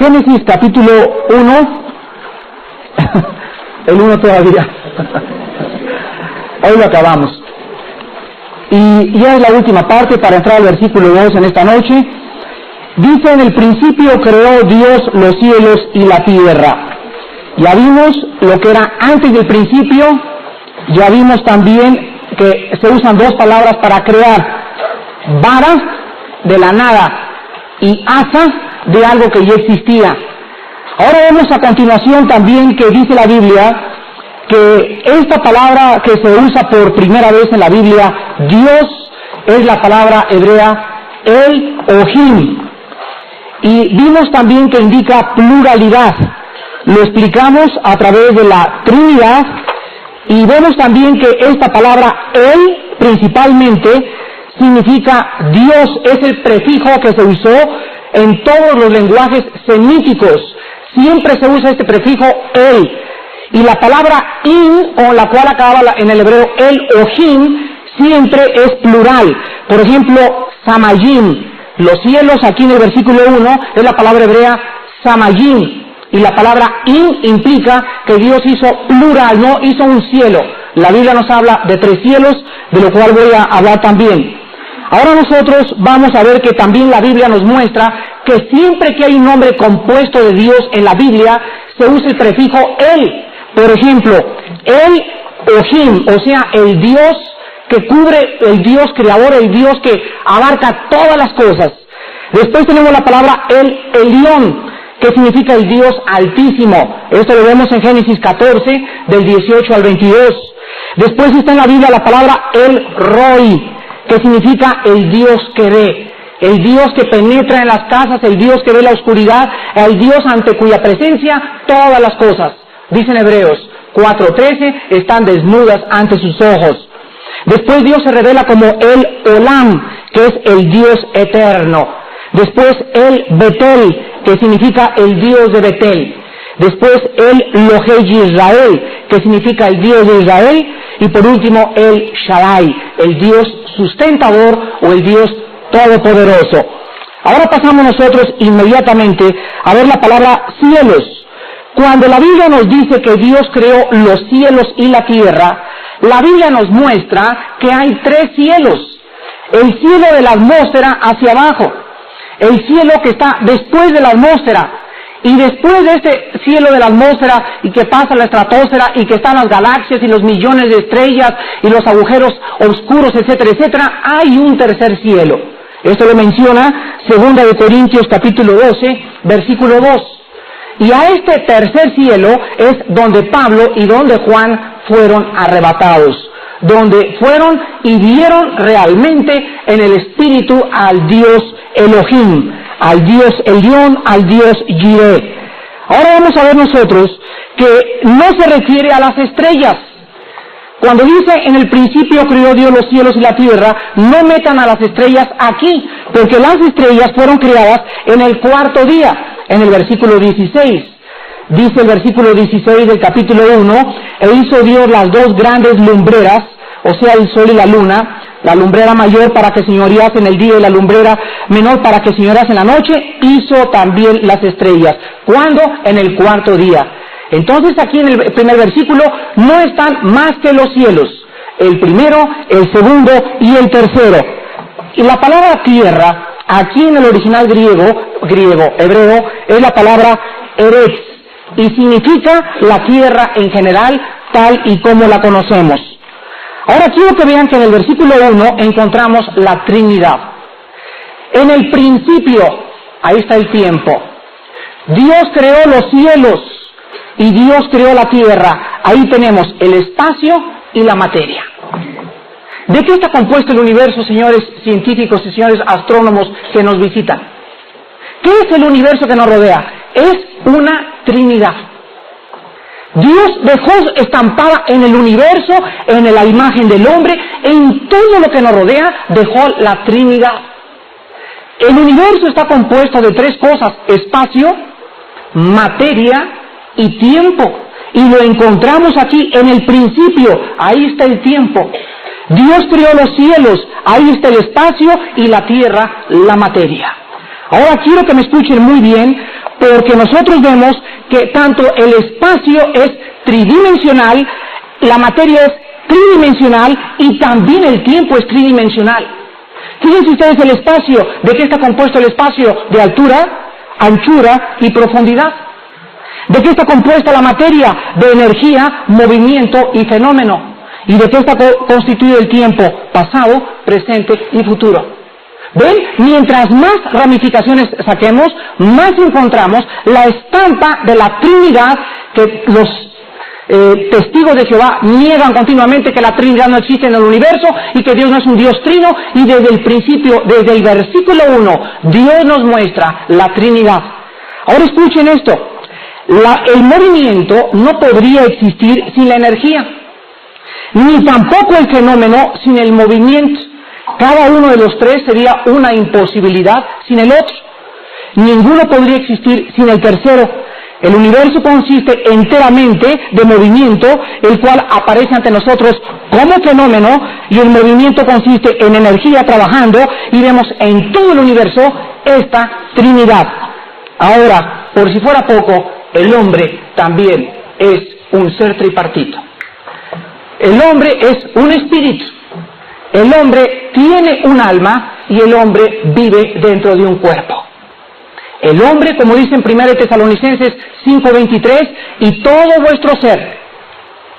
Génesis capítulo 1, el 1 todavía, hoy lo acabamos, y ya es la última parte para entrar al versículo 2 en esta noche. Dice: en el principio creó Dios los cielos y la tierra. Ya vimos lo que era antes del principio, ya vimos también que se usan dos palabras para crear: vara, de la nada, y asa, de algo que ya existía. Ahora vemos a continuación también que dice la Biblia que esta palabra que se usa por primera vez en la Biblia, Dios, es la palabra hebrea Elohim. Y vimos también que indica pluralidad. Lo explicamos a través de la Trinidad, y vemos también que esta palabra El principalmente significa Dios. Es el prefijo que se usó en todos los lenguajes semíticos. Siempre se usa este prefijo El. Y la palabra In, con la cual acaba en el hebreo Elohim, siempre es plural. Por ejemplo, Samayim, los cielos, aquí en el versículo 1, es la palabra hebrea Samayim. Y la palabra In implica que Dios hizo plural, no hizo un cielo. La Biblia nos habla de 3 cielos, de lo cual voy a hablar también. Ahora nosotros vamos a ver que también la Biblia nos muestra que siempre que hay un nombre compuesto de Dios en la Biblia, se usa el prefijo El. Por ejemplo, Elohim, o sea, el Dios que cubre, el Dios creador, el Dios que abarca todas las cosas. Después tenemos la palabra El Elión, que significa el Dios altísimo. Esto lo vemos en Génesis 14, del 18 al 22. Después está en la Biblia la palabra El Roi, que significa el Dios que ve, el Dios que penetra en las casas, el Dios que ve la oscuridad, el Dios ante cuya presencia todas las cosas, dicen Hebreos 4:13, están desnudas ante sus ojos. Después Dios se revela como El Olam, que es el Dios eterno. Después El Betel, que significa el Dios de Betel. Después El Lohei Israel, que significa el Dios de Israel. Y por último El Shaddai, el Dios sustentador o el Dios todopoderoso. Ahora pasamos nosotros inmediatamente a ver la palabra cielos. Cuando la Biblia nos dice que Dios creó los cielos y la tierra, la Biblia nos muestra que hay 3 cielos. El cielo de la atmósfera hacia abajo, el cielo que está después de la atmósfera, y después de este cielo de la atmósfera y que pasa la estratosfera y que están las galaxias y los millones de estrellas y los agujeros oscuros, etcétera, etcétera, hay un tercer cielo. Esto lo menciona 2 de Corintios capítulo 12, versículo 2. Y a este tercer cielo es donde Pablo y donde Juan fueron arrebatados, donde fueron y vieron realmente en el Espíritu al Dios Elohim, al Dios Elión, al Dios Jireh. Ahora vamos a ver nosotros que no se refiere a las estrellas. Cuando dice en el principio creó Dios los cielos y la tierra, no metan a las estrellas aquí, porque las estrellas fueron creadas en el 4º día, en el versículo 16. Dice el versículo 16 del capítulo 1, e hizo Dios las 2 grandes lumbreras, o sea, el sol y la luna, la lumbrera mayor para que señorease en el día y la lumbrera menor para que señorease en la noche. Hizo también las estrellas. ¿Cuándo? En el 4º día. Entonces aquí en el primer versículo no están más que los cielos, el primero, el segundo y el tercero. Y la palabra tierra, aquí en el original hebreo, es la palabra eretz, y significa la tierra en general, tal y como la conocemos. Ahora quiero que vean que en el versículo 1 encontramos la Trinidad. En el principio, ahí está el tiempo. Dios creó los cielos y Dios creó la tierra. Ahí tenemos el espacio y la materia. ¿De qué está compuesto el universo, señores científicos y señores astrónomos que nos visitan? ¿Qué es el universo que nos rodea? Es una Trinidad. Dios dejó estampada en el universo, en la imagen del hombre, en todo lo que nos rodea, dejó la Trinidad. El universo está compuesto de 3 cosas: espacio, materia y tiempo. Y lo encontramos aquí en el principio, ahí está el tiempo. Dios creó los cielos, ahí está el espacio, y la tierra, la materia. Ahora quiero que me escuchen muy bien, porque nosotros vemos que tanto el espacio es tridimensional, la materia es tridimensional y también el tiempo es tridimensional. Fíjense ustedes el espacio, ¿de qué está compuesto el espacio? De altura, anchura y profundidad. ¿De qué está compuesta la materia? De energía, movimiento y fenómeno. ¿Y de qué está constituido el tiempo? Pasado, presente y futuro. ¿Ven? Mientras más ramificaciones saquemos, más encontramos la estampa de la Trinidad que los testigos de Jehová niegan continuamente, que la Trinidad no existe en el universo y que Dios no es un Dios trino, y desde el principio, desde el versículo 1, Dios nos muestra la Trinidad. Ahora escuchen esto, el movimiento no podría existir sin la energía, ni tampoco el fenómeno sin el movimiento. Cada uno de los tres sería una imposibilidad sin el otro. Ninguno podría existir sin el tercero. El universo consiste enteramente de movimiento, el cual aparece ante nosotros como fenómeno, y el movimiento consiste en energía trabajando, y vemos en todo el universo esta Trinidad. Ahora, por si fuera poco, el hombre también es un ser tripartito. El hombre es un espíritu. El hombre tiene un alma y el hombre vive dentro de un cuerpo. El hombre, como dice en 1 Tesalonicenses 5:23, y todo vuestro ser.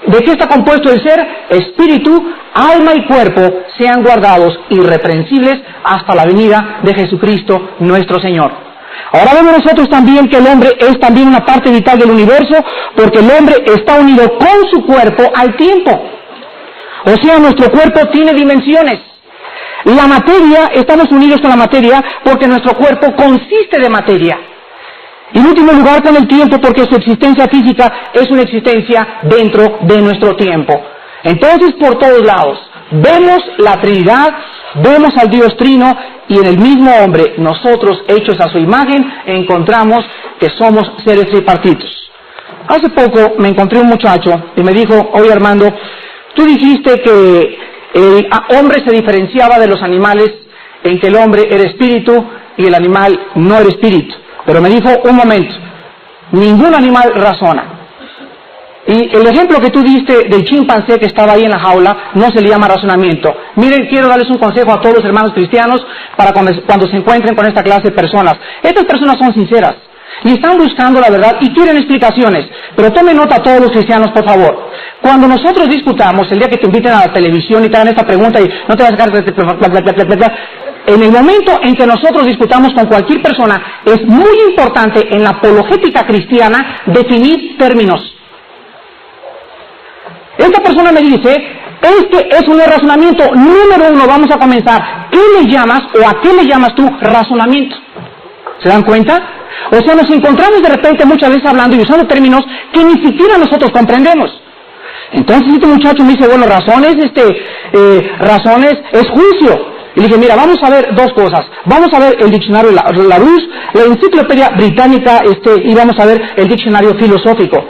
¿De qué está compuesto el ser? Espíritu, alma y cuerpo sean guardados irreprensibles hasta la venida de Jesucristo nuestro Señor. Ahora vemos nosotros también que el hombre es también una parte vital del universo, porque el hombre está unido con su cuerpo al tiempo. O sea, nuestro cuerpo tiene dimensiones. La materia, estamos unidos con la materia porque nuestro cuerpo consiste de materia. Y en último lugar con el tiempo, porque su existencia física es una existencia dentro de nuestro tiempo. Entonces, por todos lados, vemos la Trinidad, vemos al Dios Trino, y en el mismo hombre, nosotros hechos a su imagen, encontramos que somos seres tripartitos. Hace poco me encontré un muchacho y me dijo: oye, Armando, tú dijiste que el hombre se diferenciaba de los animales en que el hombre era espíritu y el animal no era espíritu. Pero me dijo: un momento, ningún animal razona. Y el ejemplo que tú diste del chimpancé que estaba ahí en la jaula no se le llama razonamiento. Miren, quiero darles un consejo a todos los hermanos cristianos para cuando se encuentren con esta clase de personas. Estas personas son sinceras y están buscando la verdad y quieren explicaciones. Pero tomen nota a todos los cristianos, por favor. Cuando nosotros discutamos, el día que te inviten a la televisión y te hagan esta pregunta y no te vas a sacar... En el momento en que nosotros disputamos con cualquier persona, es muy importante en la apologética cristiana definir términos. Esta persona me dice: este es un razonamiento. Número uno, vamos a comenzar. ¿Qué le llamas o a qué le llamas tú razonamiento? ¿Se dan cuenta? O sea, nos encontramos de repente muchas veces hablando y usando términos que ni siquiera nosotros comprendemos. Entonces este muchacho me dice: bueno, razones es juicio. Y le dije: mira, vamos a ver dos cosas. Vamos a ver el diccionario Larousse, la enciclopedia británica, y vamos a ver el diccionario filosófico.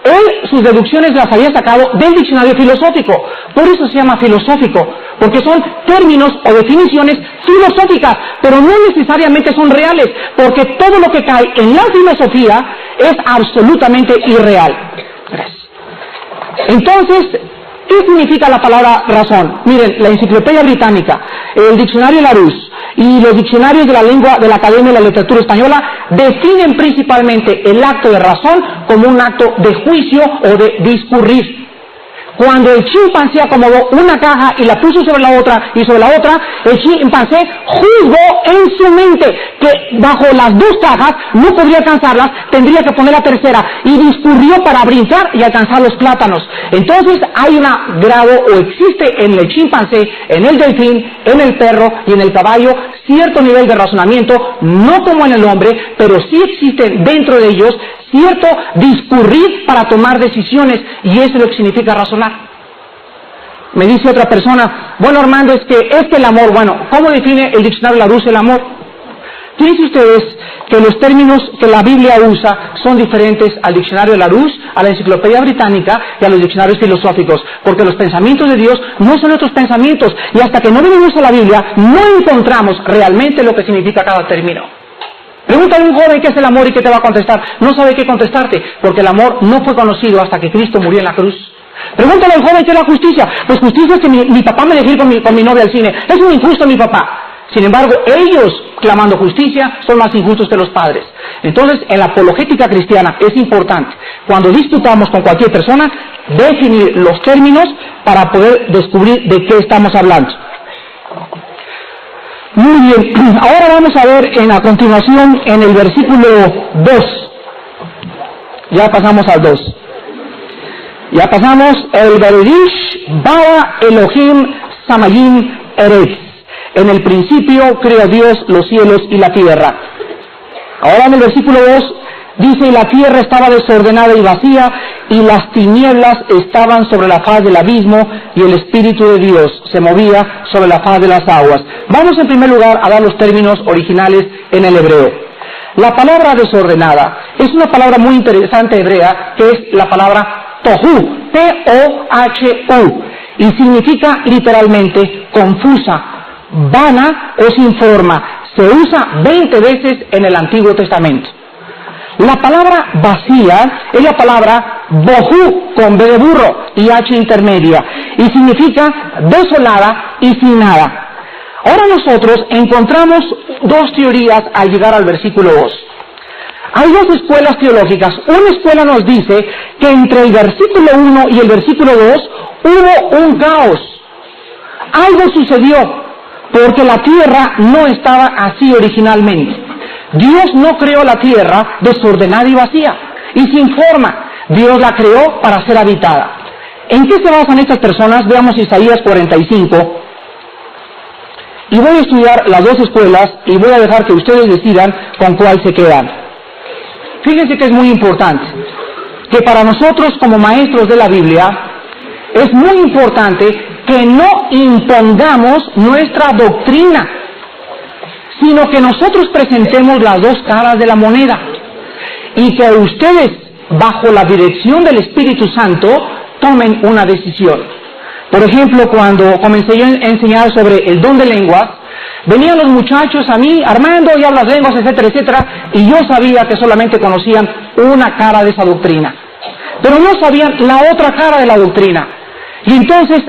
Él sus deducciones las había sacado del diccionario filosófico. Por eso se llama filosófico, porque son términos o definiciones filosóficas, pero no necesariamente son reales, porque todo lo que cae en la filosofía es absolutamente irreal. Gracias. Entonces, ¿qué significa la palabra razón? Miren, la enciclopedia británica, el diccionario Larousse y los diccionarios de la lengua de la Academia de la Literatura Española definen principalmente el acto de razón como un acto de juicio o de discurrir. Cuando el chimpancé acomodó una caja y la puso sobre la otra y sobre la otra, el chimpancé juzgó en su mente que bajo las dos cajas no podría alcanzarlas, tendría que poner la tercera, y discurrió para brincar y alcanzar los plátanos. Entonces hay un grado, o existe en el chimpancé, en el delfín, en el perro y en el caballo, cierto nivel de razonamiento, no como en el hombre, pero sí existe dentro de ellos cierto discurrir para tomar decisiones, y eso es lo que significa razonar. Me dice otra persona: bueno, Armando, es que el amor, bueno, ¿cómo define el diccionario Larousse el amor? Fíjense ustedes que los términos que la Biblia usa son diferentes al diccionario Larousse, a la enciclopedia británica y a los diccionarios filosóficos, porque los pensamientos de Dios no son nuestros pensamientos, y hasta que no venimos a la Biblia no encontramos realmente lo que significa cada término. Pregúntale a un joven qué es el amor y qué te va a contestar. No sabe qué contestarte, porque el amor no fue conocido hasta que Cristo murió en la cruz. Pregúntale al joven qué es la justicia. Pues justicia es que mi papá me dejó ir con mi novia al cine. Es un injusto mi papá. Sin embargo, ellos, clamando justicia, son más injustos que los padres. Entonces, en la apologética cristiana es importante, cuando disputamos con cualquier persona, definir los términos para poder descubrir de qué estamos hablando. Muy bien, ahora vamos a ver a continuación en el versículo 2. Ya pasamos al 2. Ya pasamos el Beredish Bara Elohim Samayim Eretz. En el principio creó Dios los cielos y la tierra. Ahora en el versículo 2 dice, y la tierra estaba desordenada y vacía, y las tinieblas estaban sobre la faz del abismo, y el Espíritu de Dios se movía sobre la faz de las aguas. Vamos en primer lugar a dar los términos originales en el hebreo. La palabra desordenada es una palabra muy interesante hebrea, que es la palabra tohu, T-O-H-U, y significa literalmente confusa, vana o sin forma. Se usa 20 veces en el Antiguo Testamento. La palabra vacía es la palabra bohu, con B de burro y H intermedia, y significa desolada y sin nada. Ahora nosotros encontramos dos teorías al llegar al versículo 2. Hay dos escuelas teológicas. Una escuela nos dice que entre el versículo 1 y el versículo 2 hubo un caos. Algo sucedió, porque la tierra no estaba así originalmente. Dios no creó la tierra desordenada y vacía y sin forma. Dios la creó para ser habitada. ¿En qué se basan estas personas? Veamos Isaías 45. Y voy a estudiar las dos escuelas y voy a dejar que ustedes decidan con cuál se quedan. Fíjense que es muy importante que para nosotros como maestros de la Biblia es muy importante que no impongamos nuestra doctrina, sino que nosotros presentemos las dos caras de la moneda y que ustedes, bajo la dirección del Espíritu Santo, tomen una decisión. Por ejemplo, cuando comencé yo a enseñar sobre el don de lenguas, venían los muchachos a mí, Armando, y hablas lenguas, etcétera, etcétera, y yo sabía que solamente conocían una cara de esa doctrina, pero no sabían la otra cara de la doctrina. Y entonces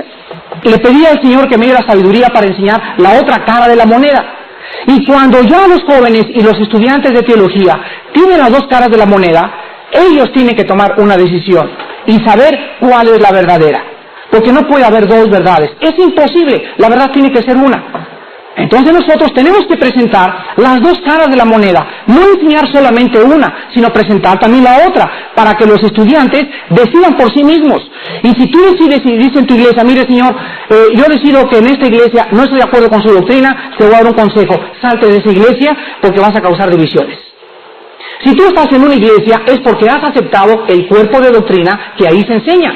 le pedí al Señor que me diera sabiduría para enseñar la otra cara de la moneda. Y cuando ya los jóvenes y los estudiantes de teología tienen las dos caras de la moneda, ellos tienen que tomar una decisión y saber cuál es la verdadera. Porque no puede haber dos verdades. Es imposible. La verdad tiene que ser una. Entonces nosotros tenemos que presentar las dos caras de la moneda. No enseñar solamente una, sino presentar también la otra, para que los estudiantes decidan por sí mismos. Y si tú decides y dices en tu iglesia, mire señor, yo decido que en esta iglesia no estoy de acuerdo con su doctrina, te voy a dar un consejo. Salte de esa iglesia porque vas a causar divisiones. Si tú estás en una iglesia es porque has aceptado el cuerpo de doctrina que ahí se enseña.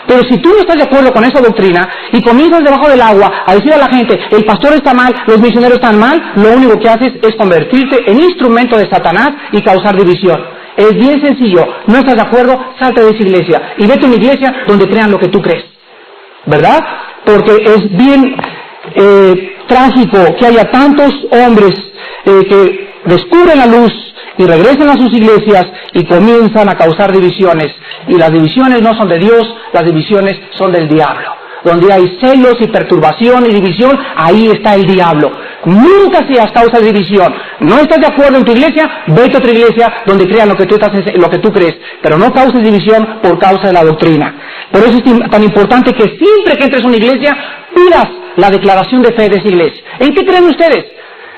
Pero si tú no estás de acuerdo con esa doctrina y comienzas debajo del agua a decir a la gente, el pastor está mal, los misioneros están mal, lo único que haces es convertirte en instrumento de Satanás y causar división. Es bien sencillo. No estás de acuerdo, salte de esa iglesia y vete a una iglesia donde crean lo que tú crees, ¿verdad? Porque es bien trágico que haya tantos hombres que descubren la luz y regresan a sus iglesias y comienzan a causar divisiones. Y las divisiones no son de Dios, las divisiones son del diablo. Donde hay celos y perturbación y división, ahí está el diablo. Nunca seas causa de división. No estás de acuerdo en tu iglesia, vete a otra iglesia donde crean lo que tú crees. Pero no causes división por causa de la doctrina. Por eso es tan importante que siempre que entres a una iglesia, pidas la declaración de fe de esa iglesia. ¿En qué creen ustedes?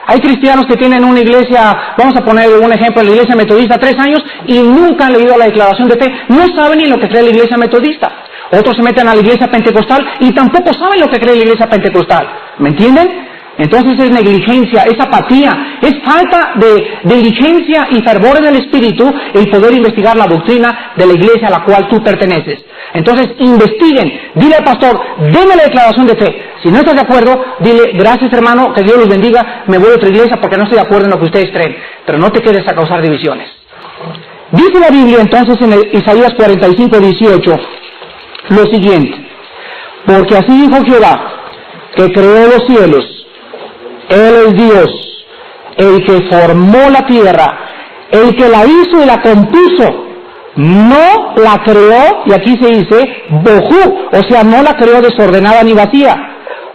Hay cristianos que tienen una iglesia, vamos a poner un ejemplo, la iglesia metodista 3 años y nunca han leído la declaración de fe, no saben ni lo que cree la iglesia metodista. Otros se meten a la iglesia pentecostal y tampoco saben lo que cree la iglesia pentecostal. ¿Me entienden? Entonces es negligencia, es apatía, es falta de diligencia y fervor en el espíritu el poder investigar la doctrina de la iglesia a la cual tú perteneces. Entonces investiguen, dile al pastor, déme la declaración de fe. Si no estás de acuerdo, dile, gracias hermano, que Dios los bendiga, me voy a otra iglesia porque no estoy de acuerdo en lo que ustedes creen. Pero no te quedes a causar divisiones. Dice la Biblia entonces en Isaías 45:18 lo siguiente: porque así dijo Jehová, que creó los cielos, Él es Dios, el que formó la tierra, el que la hizo y la compuso, no la creó, y aquí se dice bohu, o sea, no la creó desordenada ni vacía,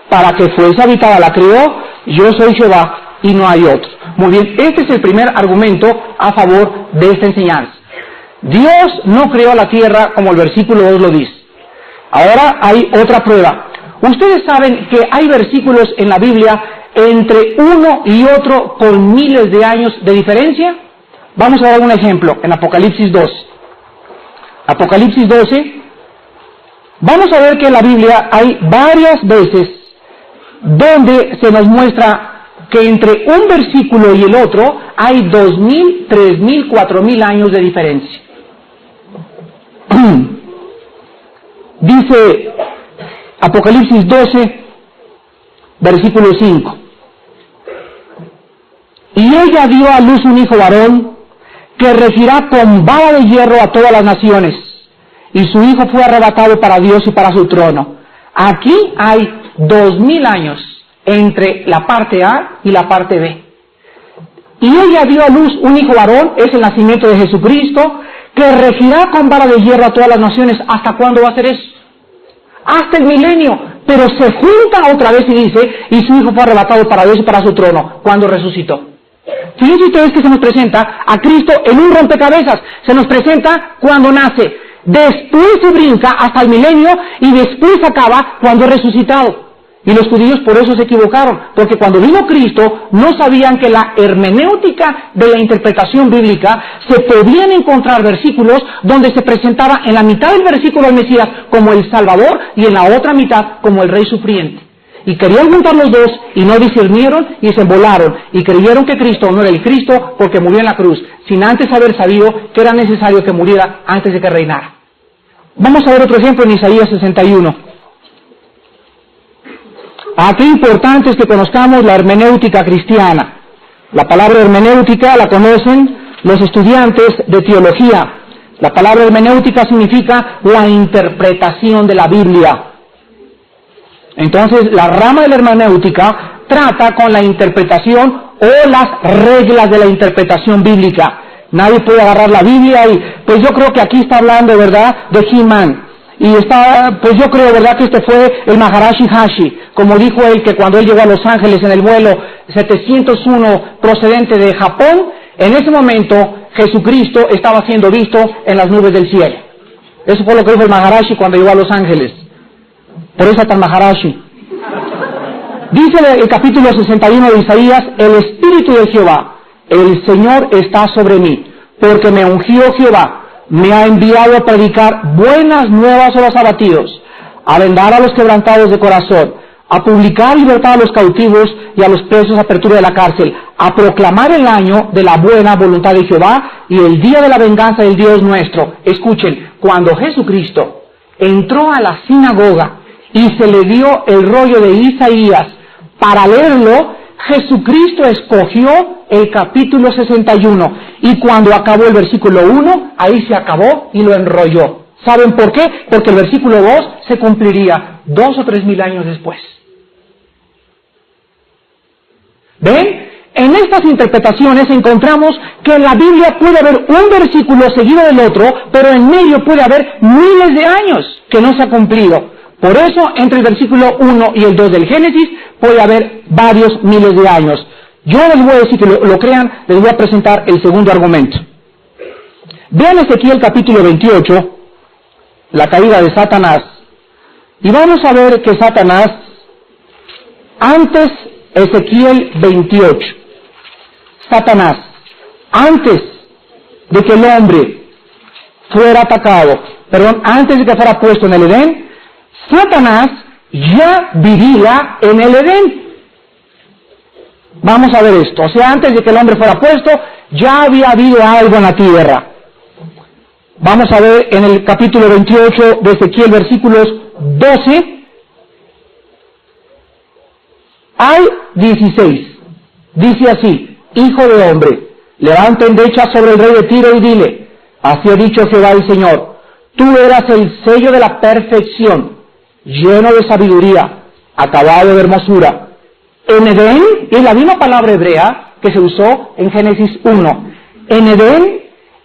para que fuese habitada, la creó, yo soy Jehová y no hay otro. Muy bien, este es el primer argumento a favor de esta enseñanza. Dios no creó la tierra como el versículo 2 lo dice. Ahora hay otra prueba. Ustedes saben que hay versículos en la Biblia entre uno y otro con miles de años de diferencia. Vamos a dar un ejemplo en Apocalipsis 12. Apocalipsis 12, vamos a ver que en la Biblia hay varias veces donde se nos muestra que entre un versículo y el otro hay 2.000, 3.000, 4.000 años de diferencia. Dice Apocalipsis 12, versículo 5. Y ella dio a luz un hijo varón que regirá con vara de hierro a todas las naciones, y su hijo fue arrebatado para Dios y para su trono. Aquí hay 2.000 años entre la parte A y la parte B. Y ella dio a luz un hijo varón, es el nacimiento de Jesucristo, que regirá con vara de hierro a todas las naciones. ¿Hasta cuándo va a ser eso? Hasta el milenio. Pero se junta otra vez y dice, y su hijo fue arrebatado para Dios y para su trono, cuando resucitó. Fíjense ustedes que se nos presenta a Cristo en un rompecabezas. Se nos presenta cuando nace, después se brinca hasta el milenio y después acaba cuando es resucitado. Y los judíos por eso se equivocaron, porque cuando vino Cristo no sabían que la hermenéutica de la interpretación bíblica se podían encontrar versículos donde se presentaba en la mitad del versículo al Mesías como el Salvador y en la otra mitad como el Rey sufriente. Y querían juntar los dos y no discernieron y se embolaron y creyeron que Cristo no era el Cristo porque murió en la cruz, sin antes haber sabido que era necesario que muriera antes de que reinara. Vamos a ver otro ejemplo en Isaías 61. Aquí importante es que conozcamos la hermenéutica cristiana. La palabra hermenéutica la conocen los estudiantes de teología. La palabra hermenéutica significa la interpretación de la Biblia. Entonces, la rama de la hermenéutica trata con la interpretación o las reglas de la interpretación bíblica. Nadie puede agarrar la Biblia y, pues yo creo que aquí está hablando, ¿verdad?, de He-Man. Y está, pues yo creo, ¿verdad?, que este fue el Maharashi Hashi, como dijo él, que cuando él llegó a Los Ángeles en el vuelo 701 procedente de Japón, en ese momento Jesucristo estaba siendo visto en las nubes del cielo. Eso fue lo que dijo el Maharashi cuando llegó a Los Ángeles. Por eso está el Maharashi. Dice el capítulo 61 de Isaías, el Espíritu de Jehová, el Señor está sobre mí, porque me ungió Jehová, me ha enviado a predicar buenas nuevas a los abatidos, a vendar a los quebrantados de corazón, a publicar libertad a los cautivos y a los presos apertura de la cárcel, a proclamar el año de la buena voluntad de Jehová y el día de la venganza del Dios nuestro. Escuchen, cuando Jesucristo entró a la sinagoga y se le dio el rollo de Isaías para leerlo, Jesucristo escogió el capítulo 61 y cuando acabó el versículo 1, ahí se acabó y lo enrolló. ¿Saben por qué? Porque el versículo 2 se cumpliría 2 o 3.000 años después. ¿Ven? En estas interpretaciones encontramos que en la Biblia puede haber un versículo seguido del otro, pero en medio puede haber miles de años que no se ha cumplido. Por eso, entre el versículo 1 y el 2 del Génesis, puede haber varios miles de años. Yo les voy a decir que lo crean, les voy a presentar el segundo argumento. Vean Ezequiel capítulo 28, la caída de Satanás, y vamos a ver que Satanás, antes, Ezequiel 28, Satanás, antes de que el hombre fuera atacado, antes de que fuera puesto en el Edén, Satanás ya vivía en el Edén. Vamos a ver esto. O sea, antes de que el hombre fuera puesto, ya había habido algo en la tierra. Vamos a ver en el capítulo 28 de Ezequiel, versículos 12 al 16. Dice así: Hijo de hombre, levanta endecha sobre el rey de Tiro y dile: así ha dicho Jehová el Señor, tú eras el sello de la perfección, lleno de sabiduría, acabado de hermosura. En Edén, y la misma palabra hebrea, que se usó en Génesis 1. En Edén,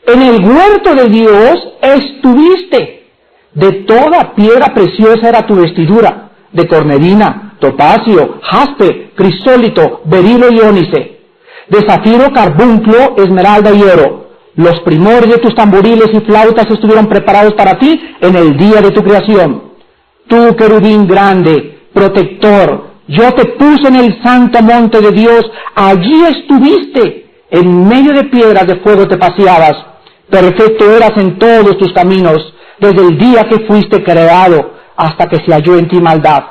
en el huerto de Dios, estuviste. De toda piedra preciosa era tu vestidura, de cornelina, topacio, jaspe, crisólito, berilo y ónice, de zafiro, carbunclo, esmeralda y oro. Los primores de tus tamboriles y flautas estuvieron preparados para ti en el día de tu creación. Tú, querubín grande, protector, yo te puse en el santo monte de Dios, allí estuviste, en medio de piedras de fuego te paseabas. Perfecto eras en todos tus caminos, desde el día que fuiste creado hasta que se halló en ti maldad.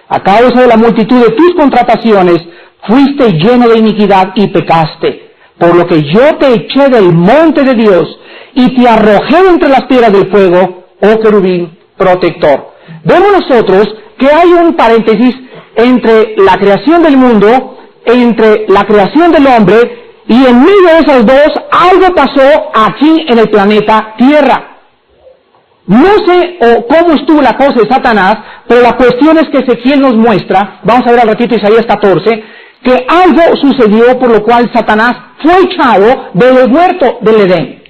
A causa de la multitud de tus contrataciones, fuiste lleno de iniquidad y pecaste. Por lo que yo te eché del monte de Dios y te arrojé entre las piedras del fuego, oh querubín protector. Vemos nosotros que hay un paréntesis entre la creación del mundo, entre la creación del hombre, y en medio de esas dos algo pasó aquí en el planeta Tierra. No sé cómo estuvo la cosa de Satanás, pero la cuestión es que Ezequiel nos muestra, vamos a ver al ratito Isaías 14, que algo sucedió por lo cual Satanás fue echado del huerto del Edén.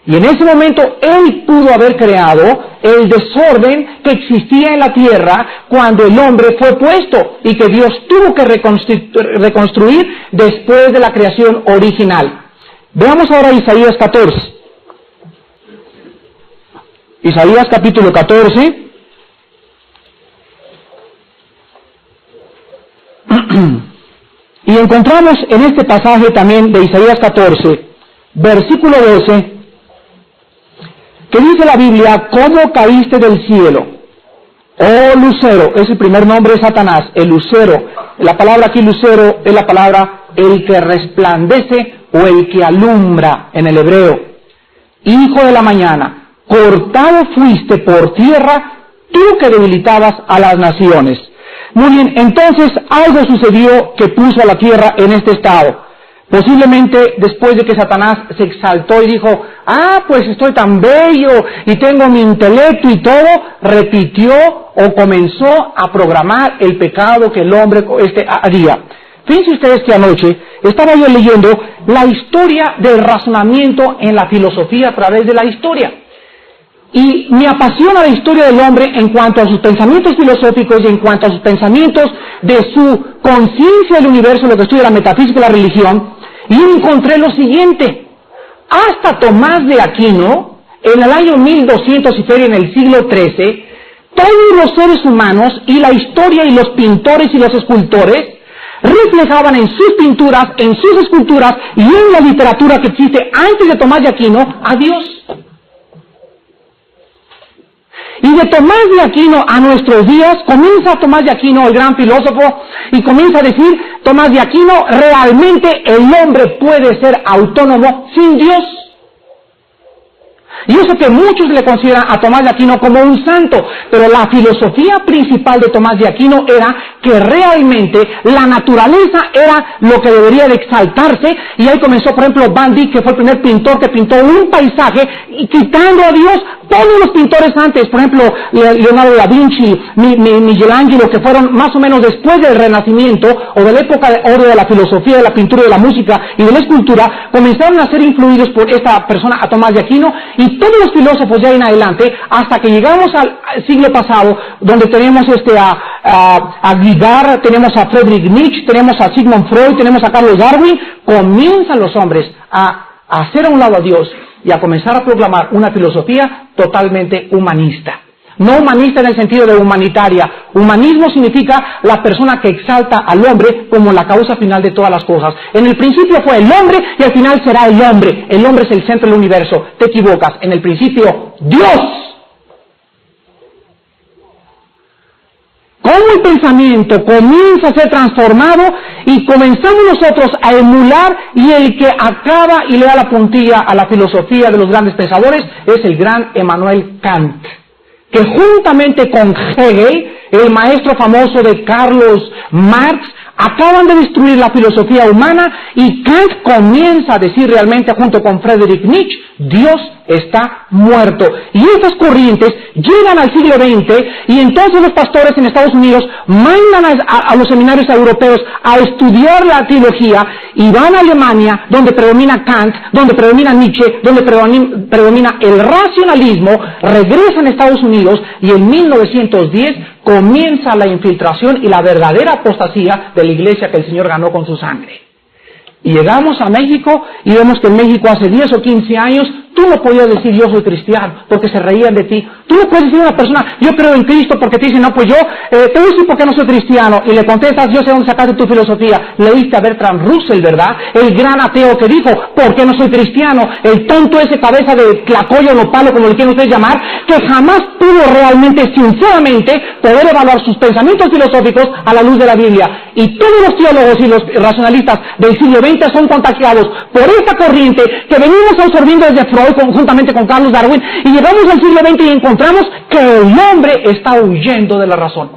Y en ese momento él pudo haber creado el desorden que existía en la tierra cuando el hombre fue puesto y que Dios tuvo que reconstruir después de la creación original. Veamos ahora Isaías 14. Isaías capítulo 14. Y encontramos en este pasaje también de Isaías 14, versículo 12, que dice la Biblia: ¿cómo caíste del cielo? Oh lucero, es el primer nombre de Satanás, el lucero. La palabra aquí lucero es la palabra el que resplandece o el que alumbra en el hebreo. Hijo de la mañana, cortado fuiste por tierra, tú que debilitabas a las naciones. Muy bien, entonces algo sucedió que puso a la tierra en este estado. Posiblemente después de que Satanás se exaltó y dijo: pues estoy tan bello y tengo mi intelecto y todo, repitió o comenzó a programar el pecado que el hombre haría. Fíjense ustedes que anoche estaba yo leyendo la historia del razonamiento en la filosofía a través de la historia. Y me apasiona la historia del hombre en cuanto a sus pensamientos filosóficos y en cuanto a sus pensamientos de su conciencia del universo, lo que estudia la metafísica y la religión. Y encontré lo siguiente: hasta Tomás de Aquino, en el año 1200 y feria, en el siglo XIII, todos los seres humanos y la historia y los pintores y los escultores reflejaban en sus pinturas, en sus esculturas y en la literatura que existe antes de Tomás de Aquino a Dios. Y de Tomás de Aquino a nuestros días, comienza Tomás de Aquino, el gran filósofo, y comienza a decir Tomás de Aquino: realmente el hombre puede ser autónomo sin Dios. Y eso que muchos le consideran a Tomás de Aquino como un santo, pero la filosofía principal de Tomás de Aquino era que realmente la naturaleza era lo que debería de exaltarse, y ahí comenzó, por ejemplo, Van Dyck, que fue el primer pintor que pintó un paisaje, y quitando a Dios. Todos los pintores antes, por ejemplo, Leonardo da Vinci, Michelangelo, que fueron más o menos después del Renacimiento, o de la época de oro de la filosofía, de la pintura, de la música y de la escultura, comenzaron a ser influidos por esta persona, a Tomás de Aquino, y todos los filósofos de ahí en adelante, hasta que llegamos al siglo pasado, donde tenemos a Guibert, tenemos a Friedrich Nietzsche, tenemos a Sigmund Freud, tenemos a Carlos Darwin, comienzan los hombres a hacer a un lado a Dios y a comenzar a proclamar una filosofía totalmente humanista. No humanista en el sentido de humanitaria. Humanismo significa la persona que exalta al hombre como la causa final de todas las cosas. En el principio fue el hombre y al final será el hombre. El hombre es el centro del universo. Te equivocas. En el principio, Dios. Cómo el pensamiento comienza a ser transformado y comenzamos nosotros a emular, y el que acaba y le da la puntilla a la filosofía de los grandes pensadores es el gran Emmanuel Kant, que juntamente con Hegel, el maestro famoso de Karl Marx, Acaban de destruir la filosofía humana y Kant comienza a decir realmente junto con Friedrich Nietzsche, Dios está muerto. Y estas corrientes llegan al siglo XX y entonces los pastores en Estados Unidos mandan a los seminarios europeos a estudiar la teología y van a Alemania donde predomina Kant, donde predomina Nietzsche, donde predomina el racionalismo, regresan a Estados Unidos y en 1910 comienza la infiltración y la verdadera apostasía de la iglesia que el Señor ganó con su sangre. Y llegamos a México y vemos que en México hace 10 o 15 años tú no podías decir yo soy cristiano porque se reían de ti. Tú no puedes decir a una persona yo creo en Cristo porque te dicen no pues yo te voy a decir por qué no soy cristiano y le contestas yo sé dónde sacaste tu filosofía. Leíste a Bertrand Russell, ¿verdad? El gran ateo que dijo ¿por qué no soy cristiano? El tonto ese cabeza de tlacoyo o palo como le quieren ustedes llamar que jamás pudo realmente sinceramente poder evaluar sus pensamientos filosóficos a la luz de la Biblia. Y todos los teólogos y los racionalistas del siglo XX son contagiados por esta corriente que venimos absorbiendo desde Freud conjuntamente con Carlos Darwin y llegamos al siglo XX y encontramos que el hombre está huyendo de la razón.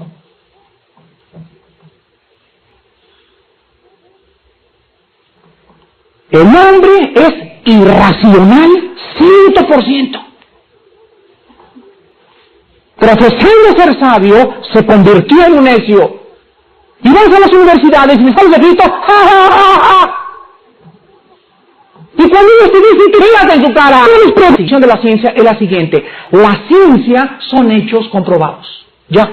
El hombre es irracional 100%. Profesando ser sabio, se convirtió en un necio. Y vas a las universidades y les hablas de Cristo, ¡ja, ja, ja, ja! Y cuando ellos te dicen, te rías en su cara. La predicción de la ciencia es la siguiente. La ciencia son hechos comprobados. Ya.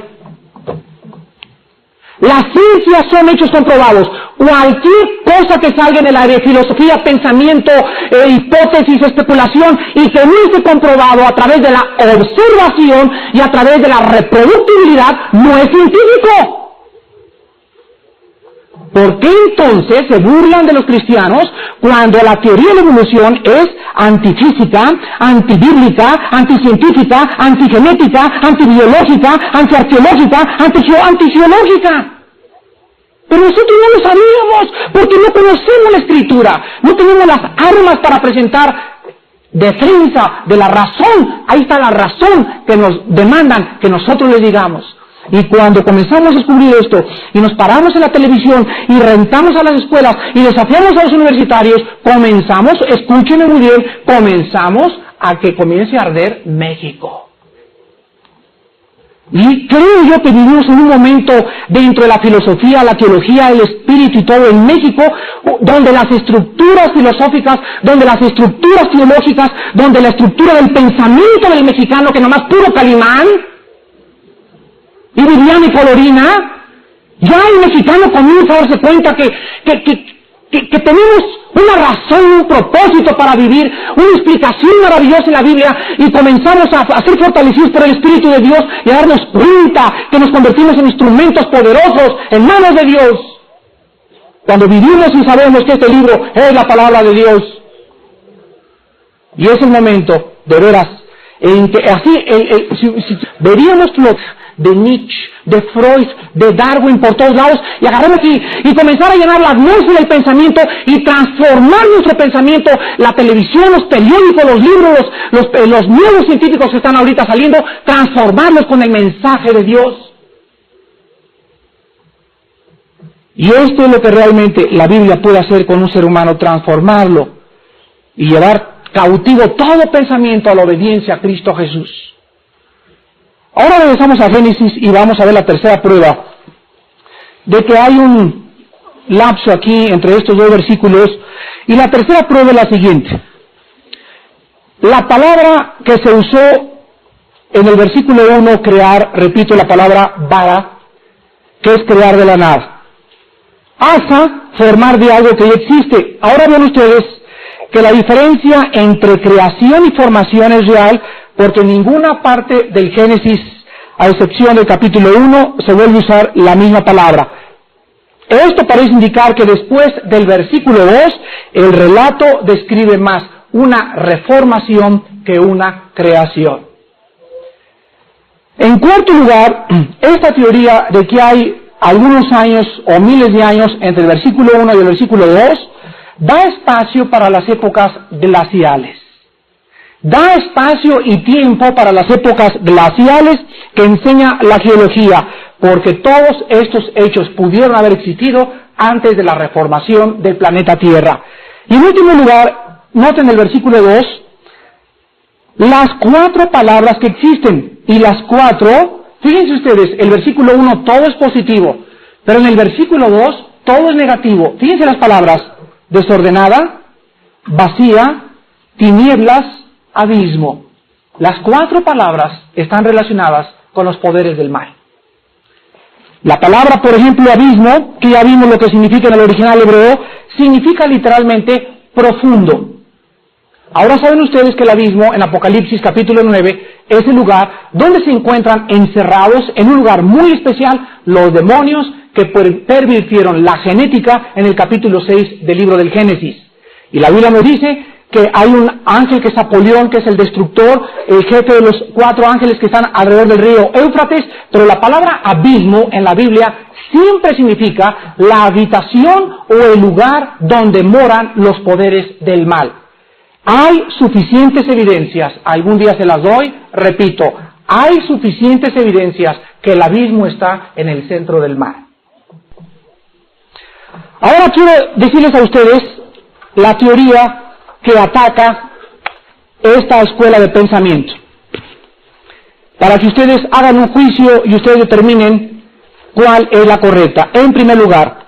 La ciencia son hechos comprobados. Cualquier cosa que salga en el aire, filosofía, pensamiento, hipótesis, especulación, y que no esté comprobado a través de la observación y a través de la reproductibilidad, no es científico. ¿Por qué entonces se burlan de los cristianos cuando la teoría de la evolución es antifísica, antibíblica, anticientífica, antigenética, antibiológica, antiarqueológica, antigeológica? Pero nosotros no lo sabíamos porque no conocemos la Escritura, no tenemos las armas para presentar defensa de la razón. Ahí está la razón que nos demandan que nosotros les digamos. Y cuando comenzamos a descubrir esto, y nos paramos en la televisión, y rentamos a las escuelas, y desafiamos a los universitarios, comenzamos, escúchenme muy bien, comenzamos a que comience a arder México. Y creo yo que vivimos en un momento dentro de la filosofía, la teología, el espíritu y todo en México, donde las estructuras filosóficas, donde las estructuras teológicas, donde la estructura del pensamiento del mexicano, que nomás puro Calimán, y Viviana y Colorina, ya el mexicano comienza a darse cuenta que tenemos una razón, un propósito para vivir, una explicación maravillosa en la Biblia, y comenzamos a ser fortalecidos por el Espíritu de Dios y a darnos cuenta que nos convertimos en instrumentos poderosos en manos de Dios. Cuando vivimos y sabemos que este libro es la palabra de Dios. Y es el momento, de veras, en que así, si veríamos lo de Nietzsche, de Freud, de Darwin por todos lados, y agarramos y comenzar a llenar la atmósfera del pensamiento y transformar nuestro pensamiento, la televisión, los periódicos, los libros, los nuevos científicos que están ahorita saliendo, transformarlos con el mensaje de Dios. Y esto es lo que realmente la Biblia puede hacer con un ser humano, transformarlo y llevar cautivo todo pensamiento a la obediencia a Cristo Jesús. Ahora regresamos a Génesis y vamos a ver la tercera prueba de que hay un lapso aquí entre estos dos versículos. Y la tercera prueba es la siguiente. La palabra que se usó en el versículo 1, crear, repito la palabra bara, que es crear de la nada. Asa, formar de algo que ya existe. Ahora ven ustedes que la diferencia entre creación y formación es real, porque en ninguna parte del Génesis, a excepción del capítulo 1, se vuelve a usar la misma palabra. Esto parece indicar que después del versículo 2, el relato describe más una reformación que una creación. En cuarto lugar, esta teoría de que hay algunos años o miles de años entre el versículo 1 y el versículo 2, da espacio para las épocas glaciales. Da espacio y tiempo para las épocas glaciales que enseña la geología, porque todos estos hechos pudieron haber existido antes de la reformación del planeta Tierra. Y en último lugar, noten el versículo 2, las 4 palabras que existen. Y las 4, fíjense ustedes, el versículo 1 todo es positivo, pero en el versículo 2 todo es negativo. Fíjense las palabras: desordenada, vacía, tinieblas, abismo. Las 4 palabras están relacionadas con los poderes del mal. La palabra, por ejemplo, abismo, que ya vimos lo que significa en el original hebreo, significa literalmente profundo. Ahora saben ustedes que el abismo, en Apocalipsis capítulo 9, es el lugar donde se encuentran encerrados en un lugar muy especial los demonios que pervirtieron la genética en el capítulo 6 del libro del Génesis. Y la Biblia nos dice que hay un ángel que es Apolión, que es el destructor, el jefe de los 4 ángeles que están alrededor del río Éufrates, pero la palabra abismo en la Biblia siempre significa la habitación o el lugar donde moran los poderes del mal. Hay suficientes evidencias, algún día se las doy, repito, hay suficientes evidencias que el abismo está en el centro del mal. Ahora quiero decirles a ustedes la teoría que ataca esta escuela de pensamiento, para que ustedes hagan un juicio y ustedes determinen cuál es la correcta. En primer lugar,